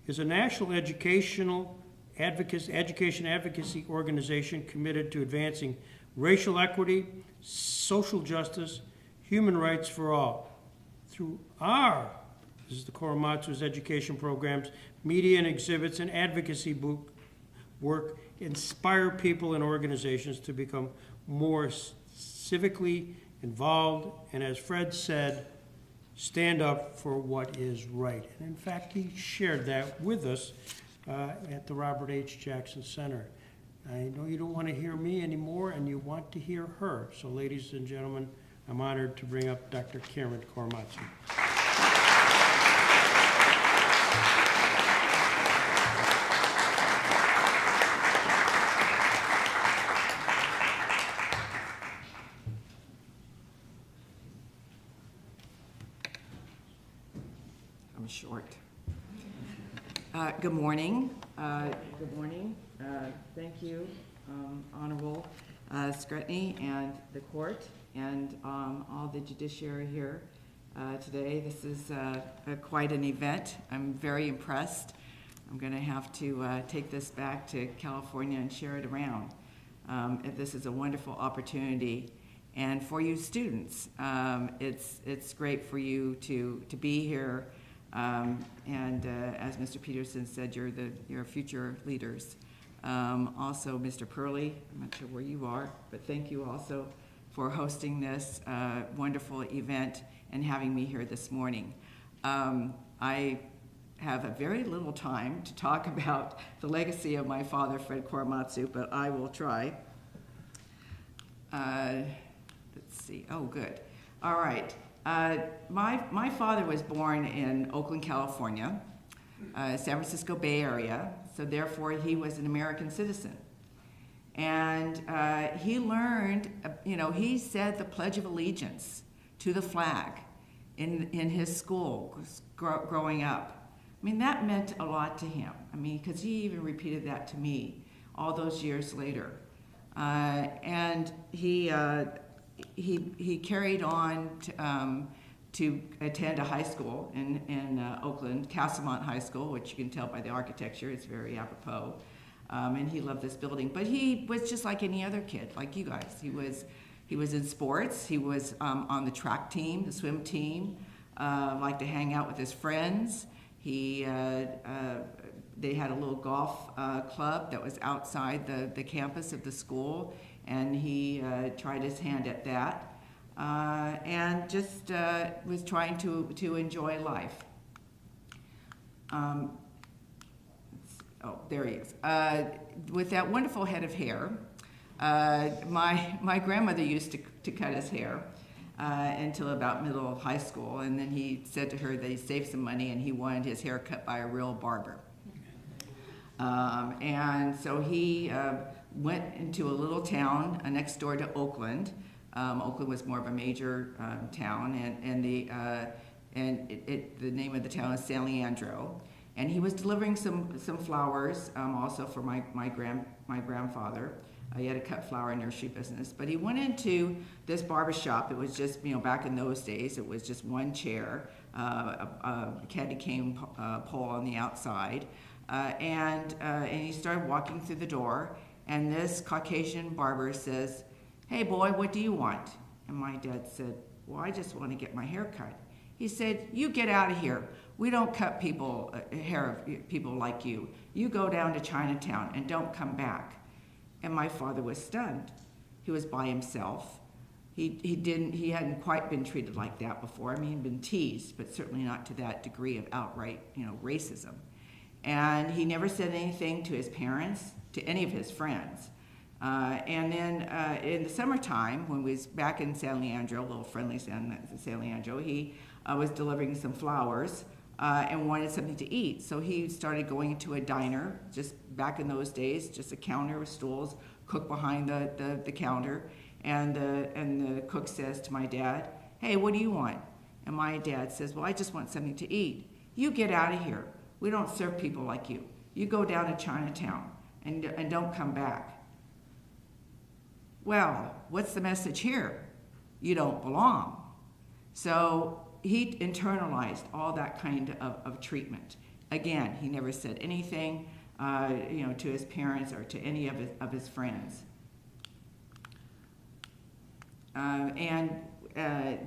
is a national education advocacy organization committed to advancing racial equity, social justice, human rights for all. Through this is the Korematsu's education programs, media and exhibits, and advocacy work inspire people and organizations to become more civically involved, and as Fred said, stand up for what is right. And in fact, he shared that with us at the Robert H. Jackson Center. I know you don't want to hear me anymore, and you want to hear her. So ladies and gentlemen, I'm honored to bring up Dr. Karen Korematsu. I'm short. Good morning. Good morning. Thank you, Honorable Scrutiny and the court and all the judiciary here today. This is quite an event. I'm very impressed. I'm going to have to take this back to California and share it around. This is a wonderful opportunity. And for you students, it's great for you to be here. As Mr. Peterson said, you're future leaders. Also, Mr. Purley, I'm not sure where you are, but thank you also for hosting this wonderful event and having me here this morning. I have a very little time to talk about the legacy of my father, Fred Korematsu, but I will try. let's see, oh, good. All right. My father was born in Oakland, California, San Francisco Bay Area, so therefore he was an American citizen. And he learned, he said the Pledge of Allegiance to the flag in his school growing up. I mean, that meant a lot to him. I mean, because he even repeated that to me all those years later. And he carried on to attend a high school in Oakland, Castlemont High School, which you can tell by the architecture, it's very apropos. And he loved this building. But he was just like any other kid, like you guys. He was in sports. He was on the track team, the swim team. Liked to hang out with his friends. They had a little golf club that was outside the campus of the school, and he tried his hand at that, and just was trying to enjoy life. Oh, there he is. With that wonderful head of hair, my grandmother used to cut his hair until about middle of high school, and then he said to her that he saved some money and he wanted his hair cut by a real barber. And so he went into a little town next door to Oakland. Oakland was more of a major town, and the name of the town is San Leandro. And he was delivering some flowers also for my grandfather. He had a cut flower nursery business. But he went into this barber shop. It was just, back in those days, it was just one chair, a candy cane pole on the outside. And he started walking through the door. And this Caucasian barber says, "Hey, boy, what do you want?" And my dad said, "Well, I just want to get my hair cut." He said, "You get out of here. We don't cut hair of people like you. You go down to Chinatown and don't come back." And my father was stunned. He was by himself. He hadn't quite been treated like that before. I mean, he'd been teased, but certainly not to that degree of outright, racism. And he never said anything to his parents, to any of his friends. And then in the summertime, when we was back in San Leandro, a little friendly San Leandro, he was delivering some flowers and wanted something to eat. So he started going into a diner, just back in those days, just a counter with stools, cook behind the counter. And the cook says to my dad, "Hey, what do you want?" And my dad says, "Well, I just want something to eat." "You get out of here. We don't serve people like you. You go down to Chinatown and don't come back." Well, what's the message here? You don't belong. So he internalized all that kind of treatment. Again, he never said anything, to his parents or to any of his friends.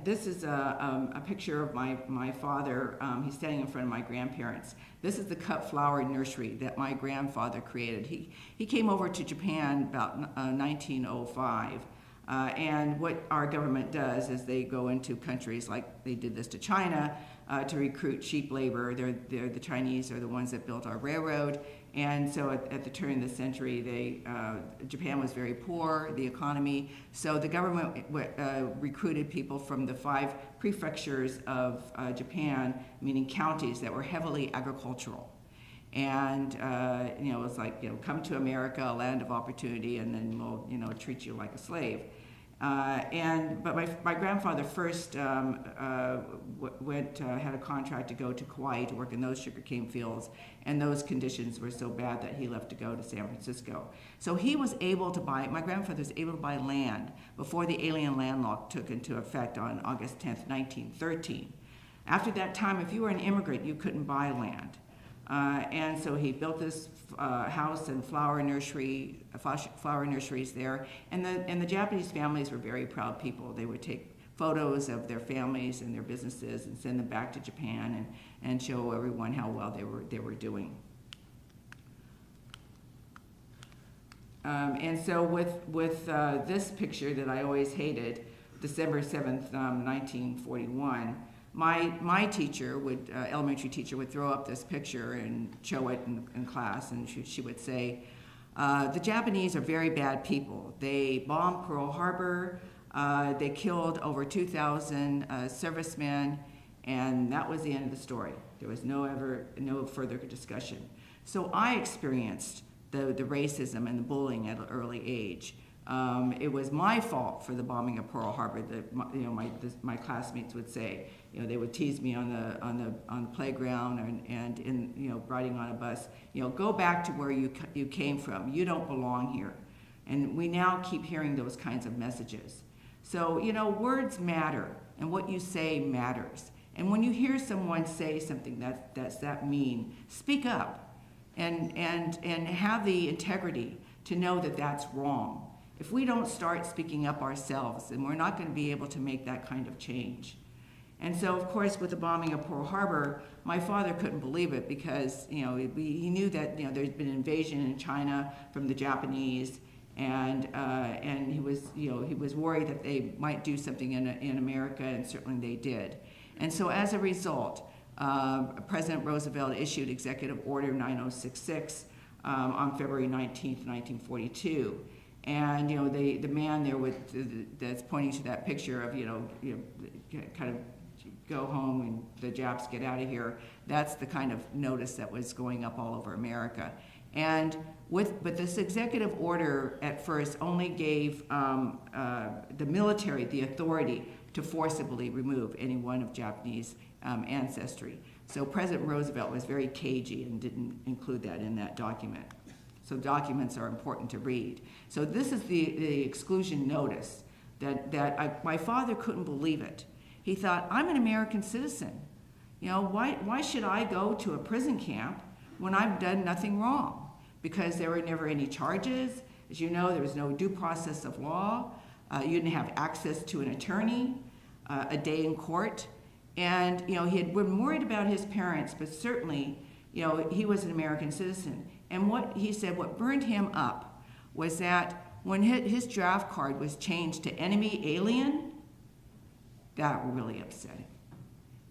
This is a picture of my father. He's standing in front of my grandparents. This is the cut flower nursery that my grandfather created. He came over to Japan about 1905. And what our government does is they go into countries like they did this to China to recruit cheap labor. The Chinese are the ones that built our railroad. And so at the turn of the century, Japan was very poor, the economy. So the government recruited people from the 5 prefectures of Japan, meaning counties that were heavily agricultural. And, it was like, come to America, a land of opportunity, and then we'll, treat you like a slave. But my grandfather first had a contract to go to Kauai to work in those sugarcane fields, and those conditions were so bad that he left to go to San Francisco. So my grandfather was able to buy land before the Alien Land Law took into effect on August 10th, 1913. After that time, if you were an immigrant, you couldn't buy land. And so he built this house and flower nurseries there. And the Japanese families were very proud people. They would take photos of their families and their businesses and send them back to Japan and show everyone how well they were doing. And so with this picture that I always hated, December 7th, 1941, my teacher elementary teacher would throw up this picture and show it in class, and she would say, "The Japanese are very bad people. They bombed Pearl Harbor. They killed over 2,000 servicemen, and that was the end of the story. There was no further discussion. So I experienced the racism and the bullying at an early age. It was my fault for the bombing of Pearl Harbor. My classmates would say, they would tease me on the playground and in riding on a bus. Go back to where you came from. You don't belong here. And we now keep hearing those kinds of messages. So words matter, and what you say matters. And when you hear someone say something that's that mean, speak up and have the integrity to know that that's wrong. If we don't start speaking up ourselves, then we're not going to be able to make that kind of change. And so, of course, with the bombing of Pearl Harbor, my father couldn't believe it because, he knew that, there's been an invasion in China from the Japanese, and he was worried that they might do something in America, and certainly they did. And so, as a result, President Roosevelt issued Executive Order 9066 on February 19th, 1942. And the man there that's pointing to that picture of kind of go home and the Japs get out of here. That's the kind of notice that was going up all over America. And but this executive order at first only gave the military the authority to forcibly remove anyone of Japanese ancestry. So President Roosevelt was very cagey and didn't include that in that document. So documents are important to read. So this is the exclusion notice that my father couldn't believe it. He thought, I'm an American citizen. Why should I go to a prison camp when I've done nothing wrong? Because there were never any charges. As you know, there was no due process of law. You didn't have access to an attorney, a day in court. And, he had been worried about his parents, but certainly, he was an American citizen. And what he said, what burned him up was that when his draft card was changed to enemy alien, that really upset him.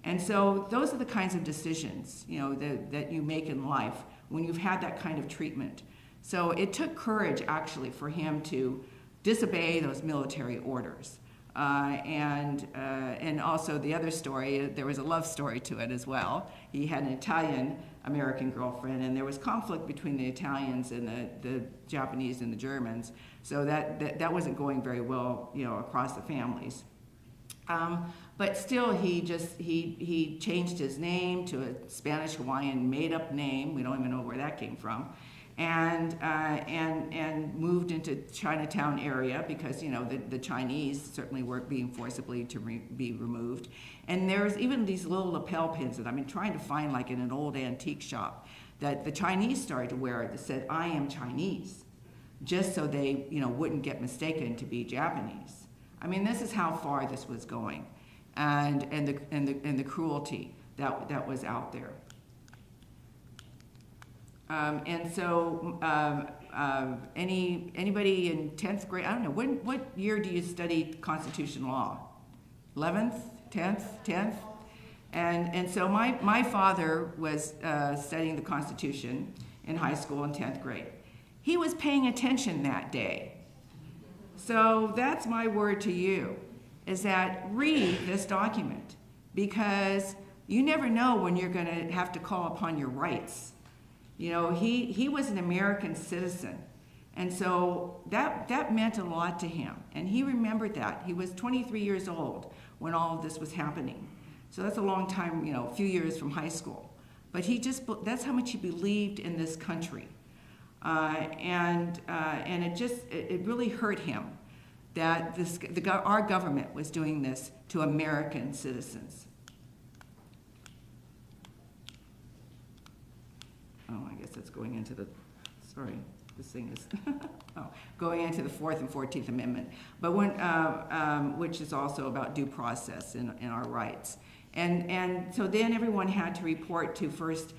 And so those are the kinds of decisions, that you make in life when you've had that kind of treatment. So it took courage, actually, for him to disobey those military orders. And also the other story, there was a love story to it as well. He had an Italian-American girlfriend, and there was conflict between the Italians and the Japanese and the Germans. So that wasn't going very well, across the families. But still, he changed his name to a Spanish Hawaiian made-up name. We don't even know where that came from. And moved into Chinatown area because the Chinese certainly weren't being forcibly to be removed. And there's even these little lapel pins that I've been trying to find, like in an old antique shop, that the Chinese started to wear that said "I am Chinese," just so they wouldn't get mistaken to be Japanese. I mean, this is how far this was going, and the cruelty that was out there. And so, anybody in 10th grade, I don't know, what year do you study constitution law? 11th, 10th? And so my father was studying the Constitution in high school in 10th grade. He was paying attention that day. So that's my word to you, is that read this document, because you never know when you're going to have to call upon your rights. He was an American citizen, and so that meant a lot to him, and he remembered that. He was 23 years old when all of this was happening, so that's a long time, a few years from high school. But that's how much he believed in this country, and it really hurt him that our government was doing this to American citizens. Oh, I guess that's going into the, sorry, this thing is, going into the 4th and 14th Amendment, but which is also about due process in our rights. And so then everyone had to report to first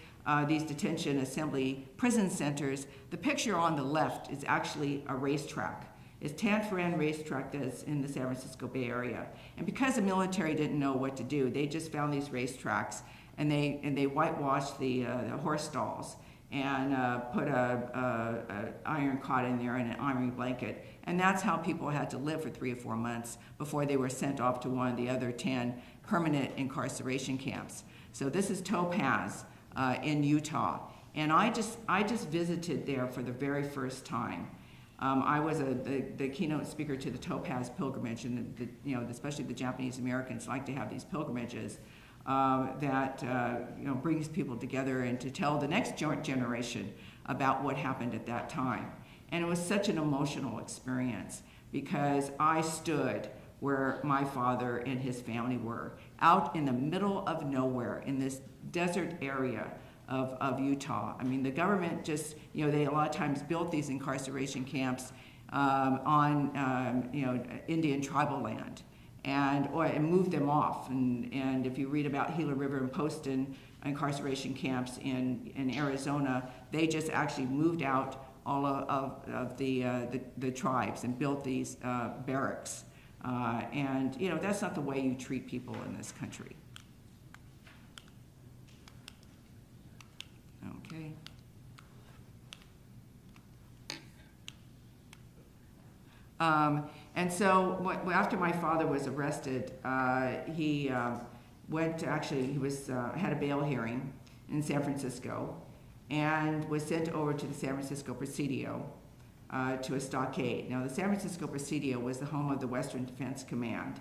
these detention assembly prison centers. The picture on the left is actually a racetrack. It's Tanforan racetrack that's in the San Francisco Bay Area. And because the military didn't know what to do, they just found these racetracks, and they whitewashed the horse stalls. and put a iron cot in there and an iron blanket. And that's how people had to live for 3 or 4 months before they were sent off to one of the other 10 permanent incarceration camps. So this is Topaz in Utah. And I just visited there for the very first time. I was the keynote speaker to the Topaz pilgrimage, and especially the Japanese Americans like to have these pilgrimages that brings people together and to tell the next generation about what happened at that time. And it was such an emotional experience because I stood where my father and his family were, out in the middle of nowhere in this desert area of Utah. I mean, the government just, they a lot of times built these incarceration camps on Indian tribal land and moved them off. And if you read about Gila River and Poston incarceration camps in Arizona, they just actually moved out all of the tribes and built these barracks. And that's not the way you treat people in this country. Okay. And so after my father was arrested, he went to, he had a bail hearing in San Francisco and was sent over to the San Francisco Presidio to a stockade. Now, the San Francisco Presidio was the home of the Western Defense Command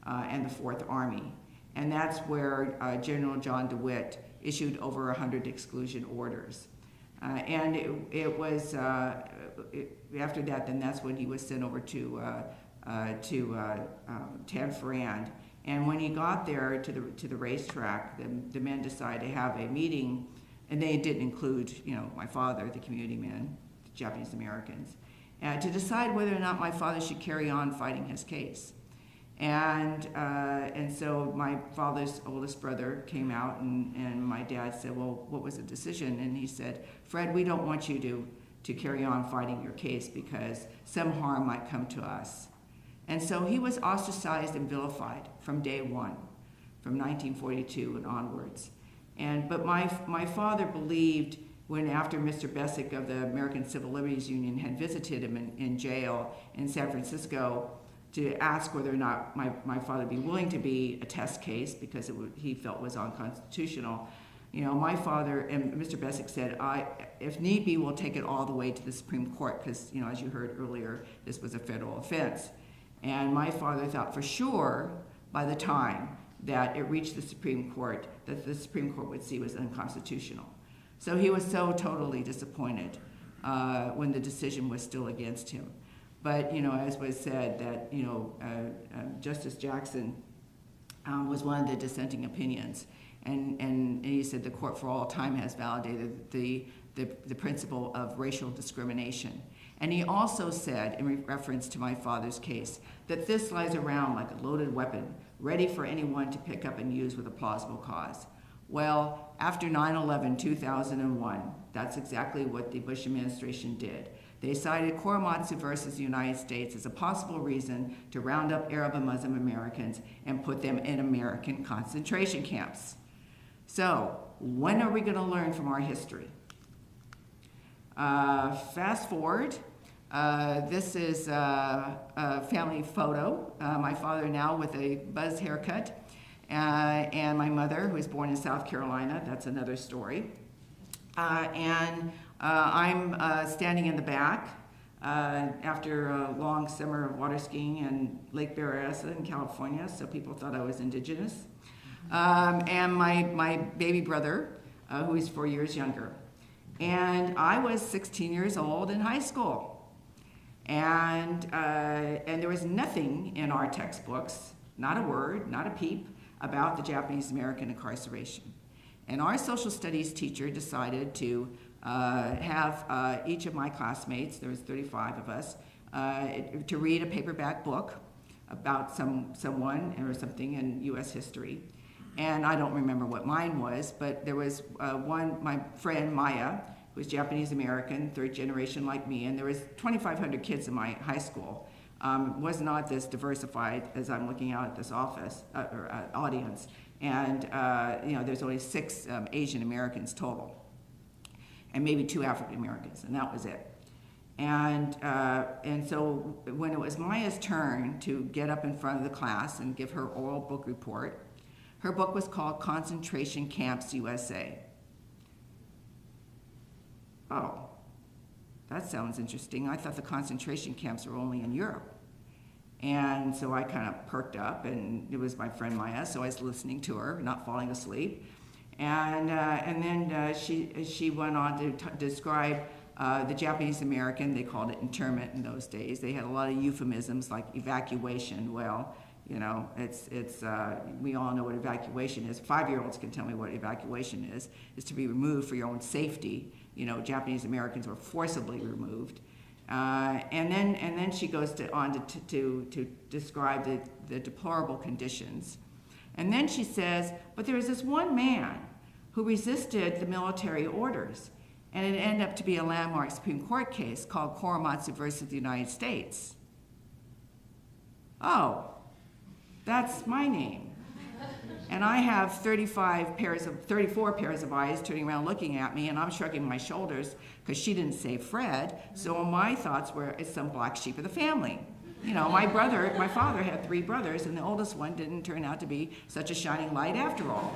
and the Fourth Army. And that's where General John DeWitt issued over 100 exclusion orders. And it was, after that, then that's when he was sent over to Tanforan. And when he got there to the racetrack, the men decided to have a meeting, and they didn't include, my father, the community men, the Japanese Americans, to decide whether or not my father should carry on fighting his case. And so my father's oldest brother came out, and my dad said, well, what was the decision? And he said, Fred, we don't want you to carry on fighting your case because some harm might come to us. And so he was ostracized and vilified from day one, from 1942 and onwards. But my father believed when after Mr. Bessick of the American Civil Liberties Union had visited him in jail in San Francisco to ask whether or not my father would be willing to be a test case because he felt was unconstitutional. My father and Mr. Bessick said, if need be, we'll take it all the way to the Supreme Court because, as you heard earlier, this was a federal offense. And my father thought for sure by the time that it reached the Supreme Court that the Supreme Court would see was unconstitutional. So he was so totally disappointed when the decision was still against him. But, as was said, that, Justice Jackson was one of the dissenting opinions. And he said the court for all time has validated the principle of racial discrimination. And he also said, in reference to my father's case, that this lies around like a loaded weapon, ready for anyone to pick up and use with a plausible cause. Well, after 9/11, 2001, that's exactly what the Bush administration did. They cited Korematsu versus the United States as a possible reason to round up Arab and Muslim Americans and put them in American concentration camps. So, when are we going to learn from our history? Fast forward. This is a family photo. My father now with a buzz haircut, and my mother, who was born in South Carolina. That's another story. I'm standing in the back after a long summer of water skiing in Lake Berryessa in California, so people thought I was indigenous. And my baby brother, who is 4 years younger. And I was 16 years old in high school. And there was nothing in our textbooks, not a word, not a peep, about the Japanese American incarceration. And our social studies teacher decided to have each of my classmates, there was 35 of us, to read a paperback book about someone or something in U.S. history. And I don't remember what mine was, but there was my friend Maya, who was Japanese American, third generation like me, and there was 2,500 kids in my high school. Was not this diversified as I'm looking out at this audience. And there's only 6 Asian Americans total. and maybe 2 African Americans, and that was it. And so when it was Maya's turn to get up in front of the class and give her oral book report, her book was called Concentration Camps USA. Oh, that sounds interesting. I thought the concentration camps were only in Europe. And so I kind of perked up, and it was my friend Maya, so I was listening to her, not falling asleep. And then she went on to describe the Japanese American. They called it internment in those days. They had a lot of euphemisms like evacuation. Well, you know, we all know what evacuation is. 5-year-olds can tell me what evacuation is to be removed for your own safety. You know, Japanese Americans were forcibly removed. And then she goes on to describe the deplorable conditions. And then she says, but there was this one man who resisted the military orders, and it ended up to be a landmark Supreme Court case called Korematsu versus the United States. Oh, that's my name. And I have 34 pairs of eyes turning around looking at me, and I'm shrugging my shoulders because she didn't say Fred, so my thoughts were, it's some black sheep of the family. You know, my father had 3 brothers, and the oldest one didn't turn out to be such a shining light after all.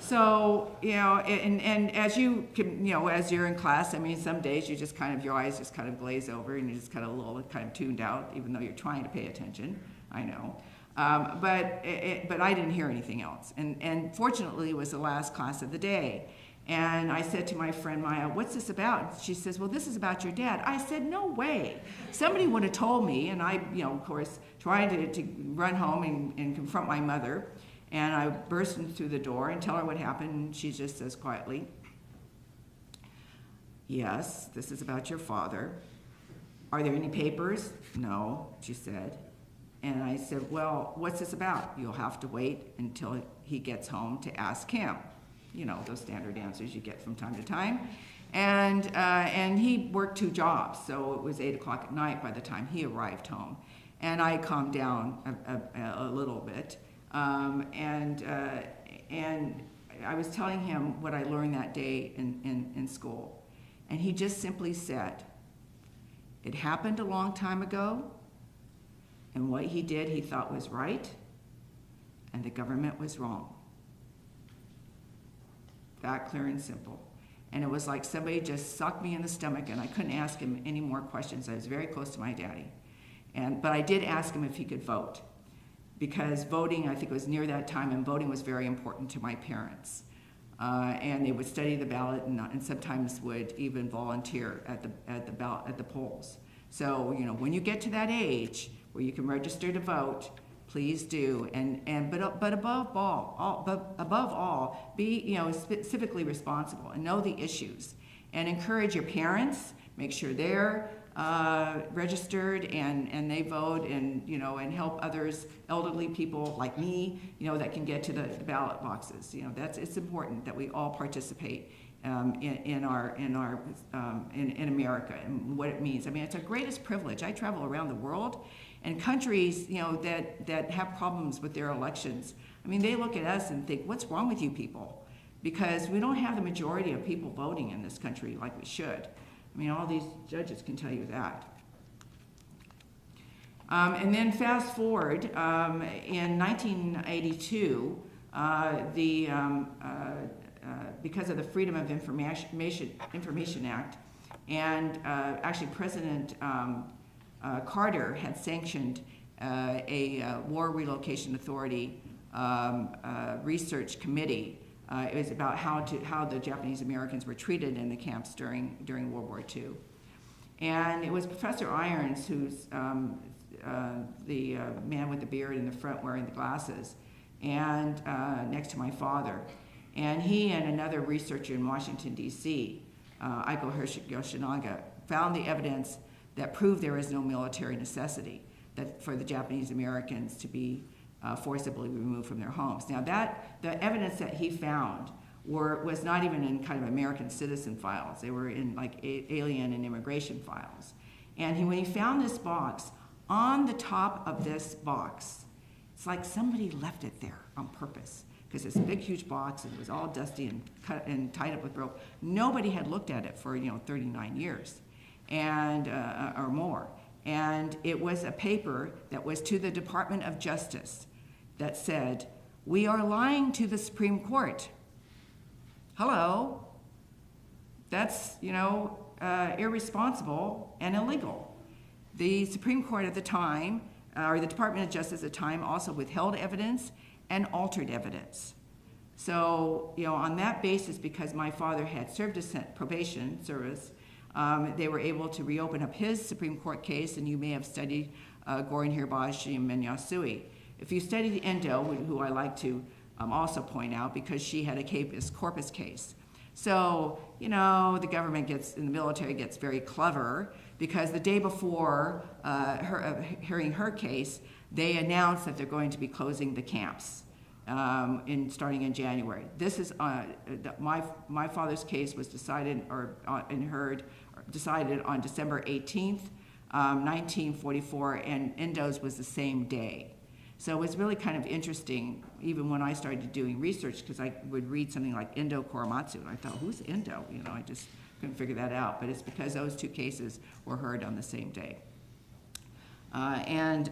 So, you know, and as you can, you know, as you're in class, I mean, some days you just kind of, your eyes just kind of glaze over, and you're just kind of a little kind of tuned out, even though you're trying to pay attention, I know. But I didn't hear anything else. And fortunately, it was the last class of the day. And I said to my friend Maya, what's this about? She says, well, this is about your dad. I said, no way. Somebody would have told me, and I, you know, of course, tried to run home and confront my mother. And I burst through the door and tell her what happened. And she just says quietly, yes, this is about your father. Are there any papers? No, she said. And I said, well, what's this about? You'll have to wait until he gets home to ask him. You know, those standard answers you get from time to time. And he worked 2 jobs, so it was 8 o'clock at night by the time he arrived home. And I calmed down a little bit. And I was telling him what I learned that day in school. And he just simply said, it happened a long time ago, and what he did he thought was right, and the government was wrong. That clear and simple. And it was like somebody just sucked me in the stomach, and I couldn't ask him any more questions. I was very close to my daddy. But I did ask him if he could vote, because voting, I think it was near that time, and voting was very important to my parents. And they would study the ballot and sometimes would even volunteer at the polls. So, you know, when you get to that age where you can register to vote, please do. But above all, be, you know, civically responsible and know the issues, and encourage your parents. Make sure they're registered and they vote, and, you know, and help others, elderly people like me, you know, that can get to the ballot boxes. You know, it's important that we all participate in America and what it means. I mean, it's our greatest privilege. I travel around the world, and countries, you know, that have problems with their elections, I mean, they look at us and think, what's wrong with you people? Because we don't have the majority of people voting in this country like we should. I mean, all these judges can tell you that. And then fast forward, in 1982, because of the Freedom of Information Act, and actually President Carter had sanctioned a War Relocation Authority research committee. It was about how the Japanese Americans were treated in the camps during World War II. And it was Professor Irons, who's the man with the beard in the front wearing the glasses, and next to my father. And he and another researcher in Washington, D.C., Aiko Yoshinaga, found the evidence that proved there is no military necessity for the Japanese Americans to be forcibly removed from their homes. Now, the evidence that he found was not even in kind of American citizen files. They were in like alien and immigration files. And when he found this box, on the top of this box, it's like somebody left it there on purpose. because it's a big, huge box, and it was all dusty and cut and tied up with rope. Nobody had looked at it for, 39 years and or more. And it was a paper that was to the Department of Justice that said, "We are lying to the Supreme Court." Hello. That's, irresponsible and illegal. The Supreme Court at the time, or the Department of Justice at the time, also withheld evidence and altered evidence. So, on that basis, because my father had served his probation service, they were able to reopen up his Supreme Court case, and you may have studied Gorin Hirbashi and Menyasui. If you studied Endo, who I like to also point out, because she had a habeas corpus case. So, the government the military gets very clever, because the day before hearing her case, they announced that they're going to be closing the camps starting in January. This is my father's case was decided decided on December 18th, 1944, and Endo's was the same day. So it was really kind of interesting, even when I started doing research, because I would read something like Endo Korematsu, and I thought, who's Endo? I just couldn't figure that out. But it's because those two cases were heard on the same day. And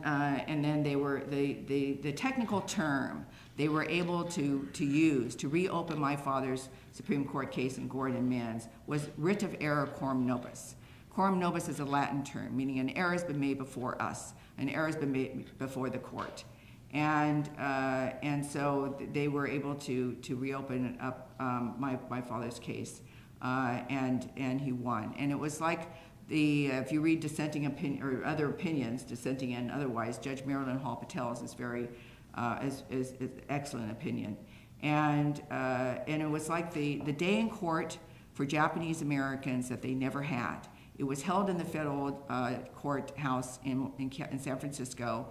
then they were the technical term they were able to use to reopen my father's Supreme Court case in Gordon Mans was writ of error quorum nobis. Quorum nobis is a Latin term, meaning an error has been made before us, an error has been made before the court. And so they were able to reopen up my father's case, and he won. And it was like if you read dissenting opinion or other opinions, dissenting and otherwise, Judge Marilyn Hall Patel's is very is excellent opinion. And it was like the day in court for Japanese Americans that they never had. It was held in the federal courthouse in San Francisco.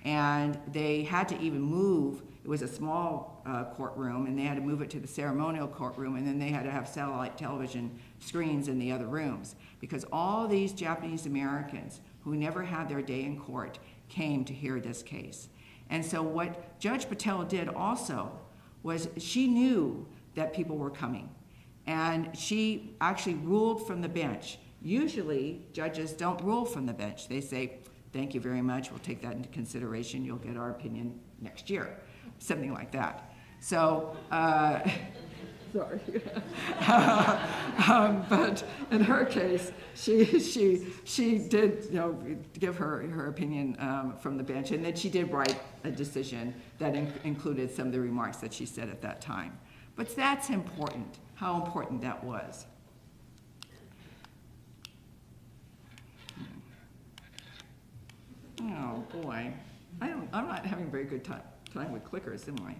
And they had to even move. It was a small courtroom, and they had to move it to the ceremonial courtroom, and then they had to have satellite television screens in the other rooms, because all these Japanese Americans who never had their day in court came to hear this case. And so what Judge Patel did also was she knew that people were coming, and she actually ruled from the bench. Usually, judges don't rule from the bench. They say, "Thank you very much, we'll take that into consideration, you'll get our opinion next year," something like that. So, sorry. But in her case, she did, give her opinion from the bench, and then she did write a decision that included some of the remarks that she said at that time. But that's important, how important that was. Oh boy, I'm not having a very good time with clickers, am I?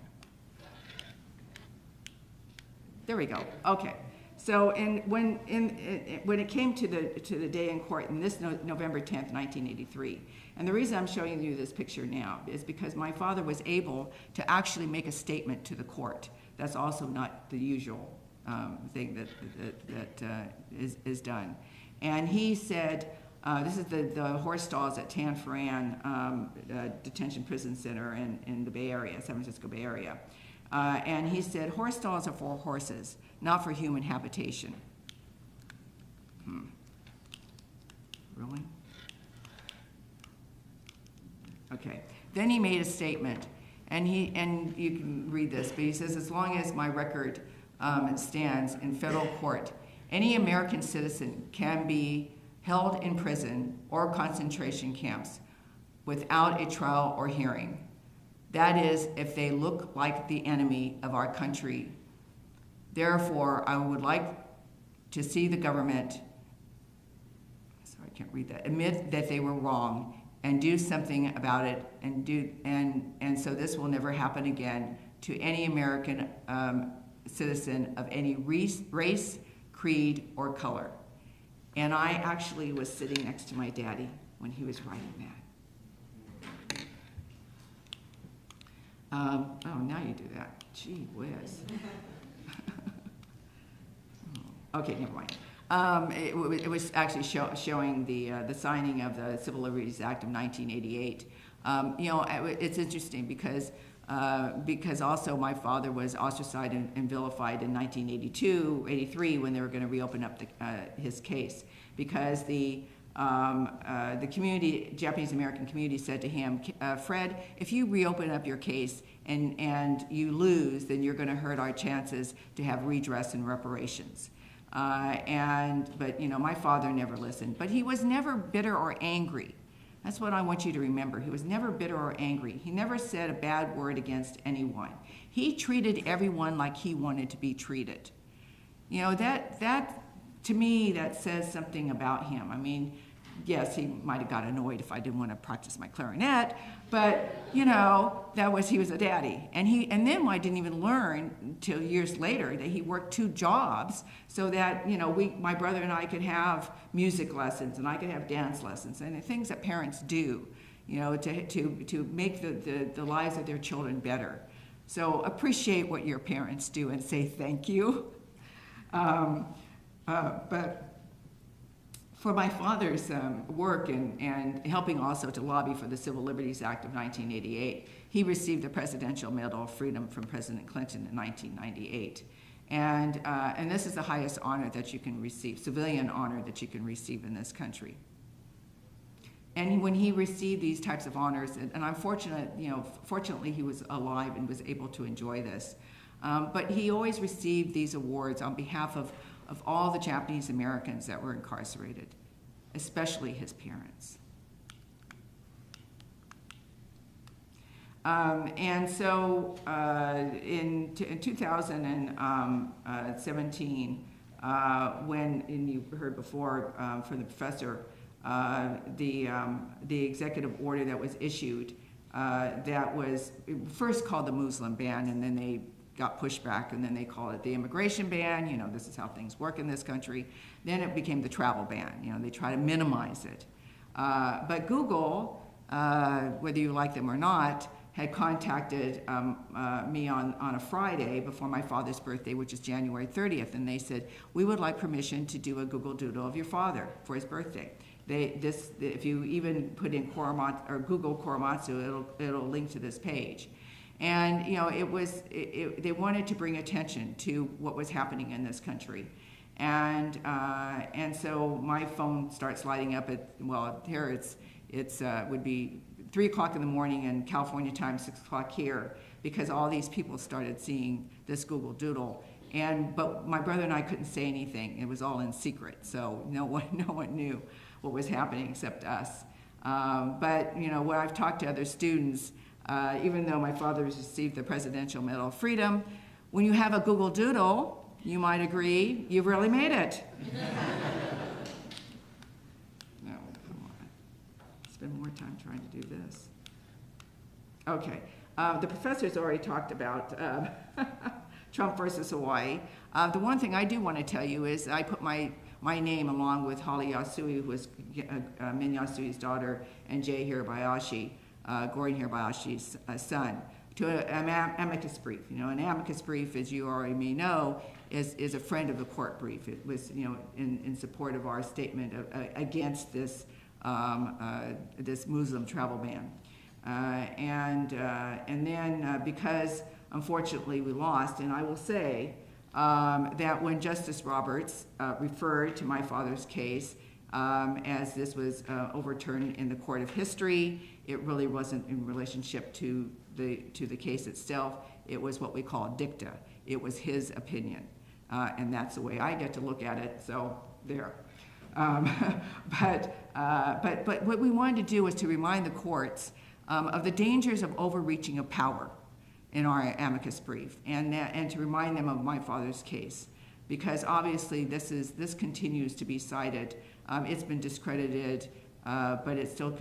There we go. Okay. So when it came to the day in court, and this November 10th, 1983, and the reason I'm showing you this picture now is because my father was able to actually make a statement to the court. That's also not the usual thing that is done. And he said, this is the horse stalls at Tan Foran Detention Prison Center in the Bay Area, San Francisco Bay Area. And he said, horse stalls are for horses, not for human habitation. Really? Okay. Then he made a statement, and you can read this, but he says, as long as my record stands in federal court, any American citizen can be held in prison or concentration camps without a trial or hearing. That is, if they look like the enemy of our country. Therefore, I would like to see the government, sorry, I can't read that, admit that they were wrong and do something about it, and so this will never happen again to any American citizen of any race, creed, or color. And I actually was sitting next to my daddy when he was writing that. Oh, now you do that. Gee whiz. Okay, never mind. It was actually showing the signing of the Civil Liberties Act of 1988. It's interesting because because also my father was ostracized and vilified in 1982, 83, when they were going to reopen up his case, because the community, Japanese American community, said to him, Fred, if you reopen up your case and you lose, then you're going to hurt our chances to have redress and reparations. But you know, my father never listened, but he was never bitter or angry. That's what I want you to remember. He was never bitter or angry. He never said a bad word against anyone. He treated everyone like he wanted to be treated. You know, that to me, that says something about him. I mean, yes, he might have got annoyed if I didn't want to practice my clarinet, but you know, he was a daddy. And then I didn't even learn until years later that he worked 2 jobs so that, you know, my brother and I could have music lessons and I could have dance lessons and the things that parents do, you know, to make the lives of their children better. So appreciate what your parents do and say thank you. But for my father's work and helping also to lobby for the Civil Liberties Act of 1988, he received the Presidential Medal of Freedom from President Clinton in 1998. And this is the highest honor that you can receive, civilian honor that you can receive in this country. And when he received these types of honors, and I'm fortunate, you know, fortunately he was alive and was able to enjoy this, but he always received these awards on behalf of all the Japanese Americans that were incarcerated, especially his parents. And so in 2017, when, and you heard before from the professor, the executive order that was issued that was first called the Muslim ban, and then they got pushed back, and then they called it the immigration ban. You know, this is how things work in this country. Then it became the travel ban. You know, they try to minimize it. But Google, whether you like them or not, had contacted me on a Friday before my father's birthday, which is January 30th, and they said, we would like permission to do a Google Doodle of your father for his birthday. If you even put in Google Korematsu, it'll link to this page. And you know, they wanted to bring attention to what was happening in this country, and so my phone starts lighting up at, well, here it's would be 3 o'clock in the morning in California time, 6 o'clock here, because all these people started seeing this Google Doodle, but my brother and I couldn't say anything. It was all in secret, so no one knew what was happening except us. But you know, when I've talked to other students. Even though my father has received the Presidential Medal of Freedom, when you have a Google Doodle, you might agree, you've really made it. No, come on. Spend more time trying to do this. Okay, the professor's already talked about Trump versus Hawaii. The one thing I do want to tell you is I put my name along with Holly Yasui, who was Min Yasui's daughter, and Jay Hirabayashi, Gordon Hirabayashi's son, to an amicus brief. You know, an amicus brief, as you already may know, is a friend of the court brief. It was, you know, in support of our statement against this this Muslim travel ban. And then because unfortunately we lost, and I will say that when Justice Roberts referred to my father's case, as this was overturned in the court of history, it really wasn't in relationship to the case itself. It was what we call dicta. It was his opinion, and that's the way I get to look at it. So there. But what we wanted to do was to remind the courts of the dangers of overreaching of power in our amicus brief, and to remind them of my father's case, because obviously this continues to be cited. It's been discredited, but it's still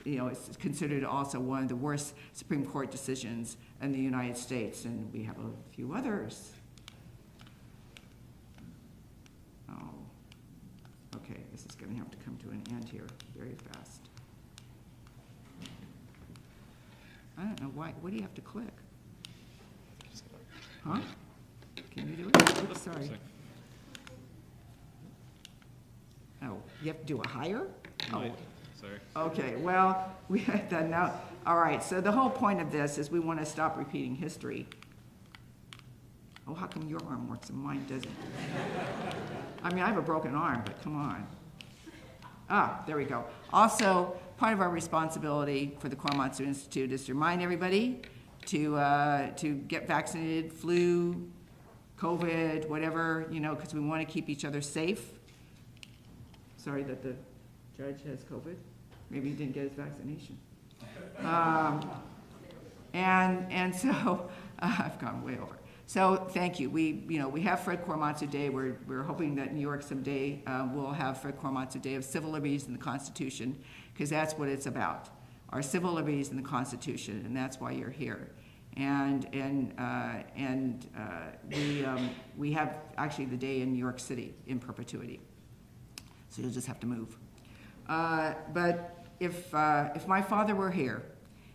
it's considered also one of the worst Supreme Court decisions in the United States, and we have a few others. Oh, okay, this is going to have to come to an end here very fast. I don't know why. What do you have to click? Huh? Can you do it? Oops, sorry. Oh, you have to do a higher? Oh, sorry. Okay, well, we had that now. All right, so the whole point of this is we want to stop repeating history. Oh, how come your arm works and mine doesn't? I mean, I have a broken arm, but come on. Ah, there we go. Also, part of our responsibility for the Korematsu Institute is to remind everybody to get vaccinated, flu, COVID, whatever, because we want to keep each other safe. Sorry that the judge has COVID. Maybe he didn't get his vaccination. And so I've gone way over. So thank you. We have Fred Korematsu Day. We're hoping that New York someday will have Fred Korematsu Day of civil liberties in the Constitution, because that's what it's about, our civil liberties in the Constitution, and that's why you're here. And we have actually the day in New York City in perpetuity. So you'll just have to move. But if my father were here,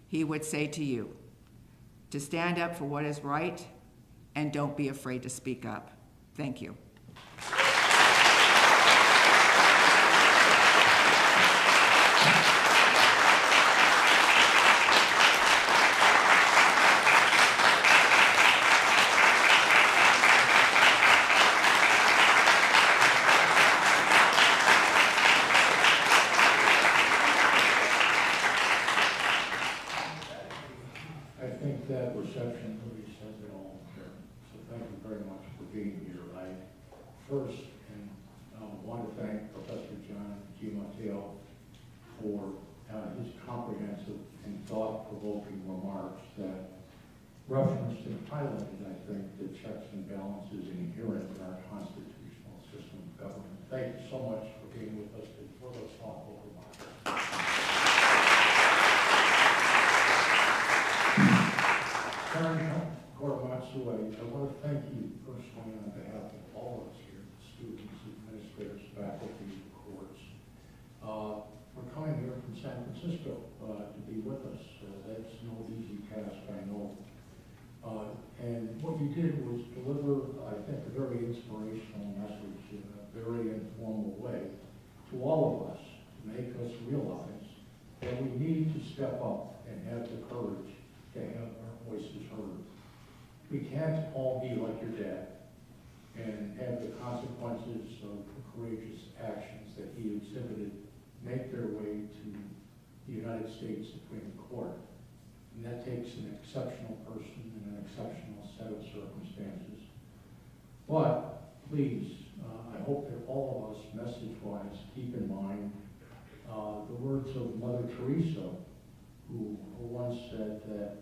he would say to you to stand up for what is right and don't be afraid to speak up. Thank you. I think that reception really says it all here. So thank you very much for being here. I first want to thank Professor John G. Mateo for his comprehensive and thought-provoking remarks that referenced and highlighted, I think, the checks and balances inherent in our constitutional system of government. Thank you so much for being with us and for those thoughtful remarks. Karen Korematsu, I want to thank you personally on behalf of all of us here, students, administrators, faculty, courts. We're coming here from San Francisco to be with us. That's no easy task, I know. And what you did was deliver, I think, a very inspirational message in a very informal way to all of us, to make us realize that we need to step up and have the courage to have our voices heard. We can't all be like your dad and have the consequences of the courageous actions that he exhibited make their way to the United States Supreme Court. And that takes an exceptional person and an exceptional set of circumstances. But please, I hope that all of us, message-wise, keep in mind the words of Mother Teresa, who once said that,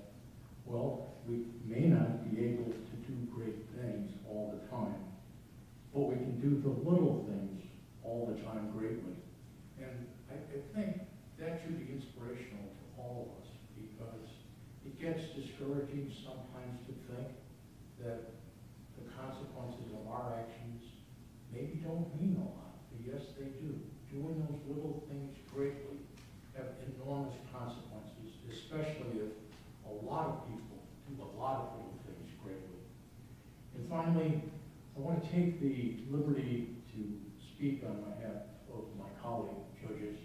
well, we may not be able to do great things all the time, but we can do the little things all the time greatly. And I think that should be inspirational to all of us, because it gets discouraging sometimes to think that the consequences of our actions maybe don't mean a lot, but yes, they do. Doing those little things greatly have enormous consequences, especially if a lot of people do a lot of little things greatly. And finally, I want to take the liberty to speak on behalf of my colleague judges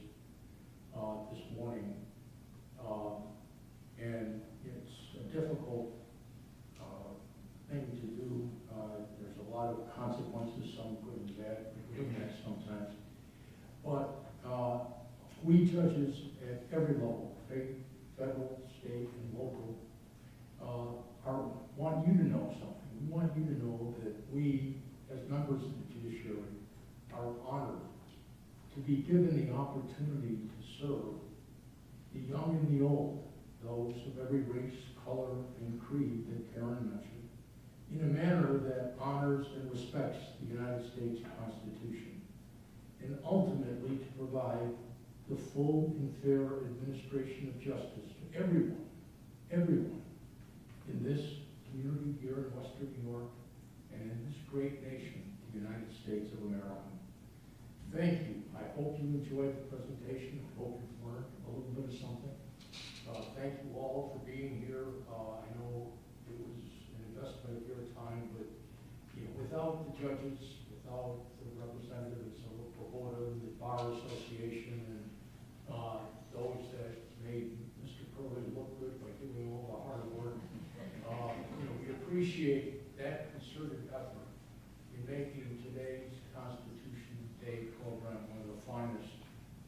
this morning. And it's a difficult thing to do. There's a lot of consequences, some good and bad, doing that sometimes. But we judges at every level, federal, state, and local, want you to know something. We want you to know that we, as members of the judiciary, are honored to be given the opportunity to serve the young and the old, those of every race, color, and creed that Karen mentioned, in a manner that honors and respects the United States Constitution, and ultimately to provide the full and fair administration of justice to everyone in this community here in Western New York and in this great nation, the United States of America. Thank you. I hope you enjoyed the presentation. I hope you've learned a little bit of something. Thank you all for being here. I know it was an investment of your time, but without the judges, without the representatives of the Bar Association and appreciate that concerted effort in making today's Constitution Day program one of the finest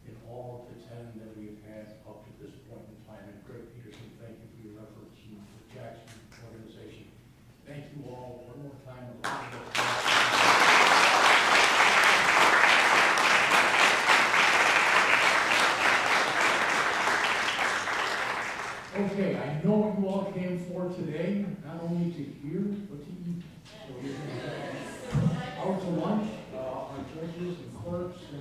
in all of the 10 that we've had up to this point in time. And Greg Peterson, thank you for your efforts, and the Jackson organization. Thank you all one more time. Okay, I know you all came for today, not only to hear, but to eat. So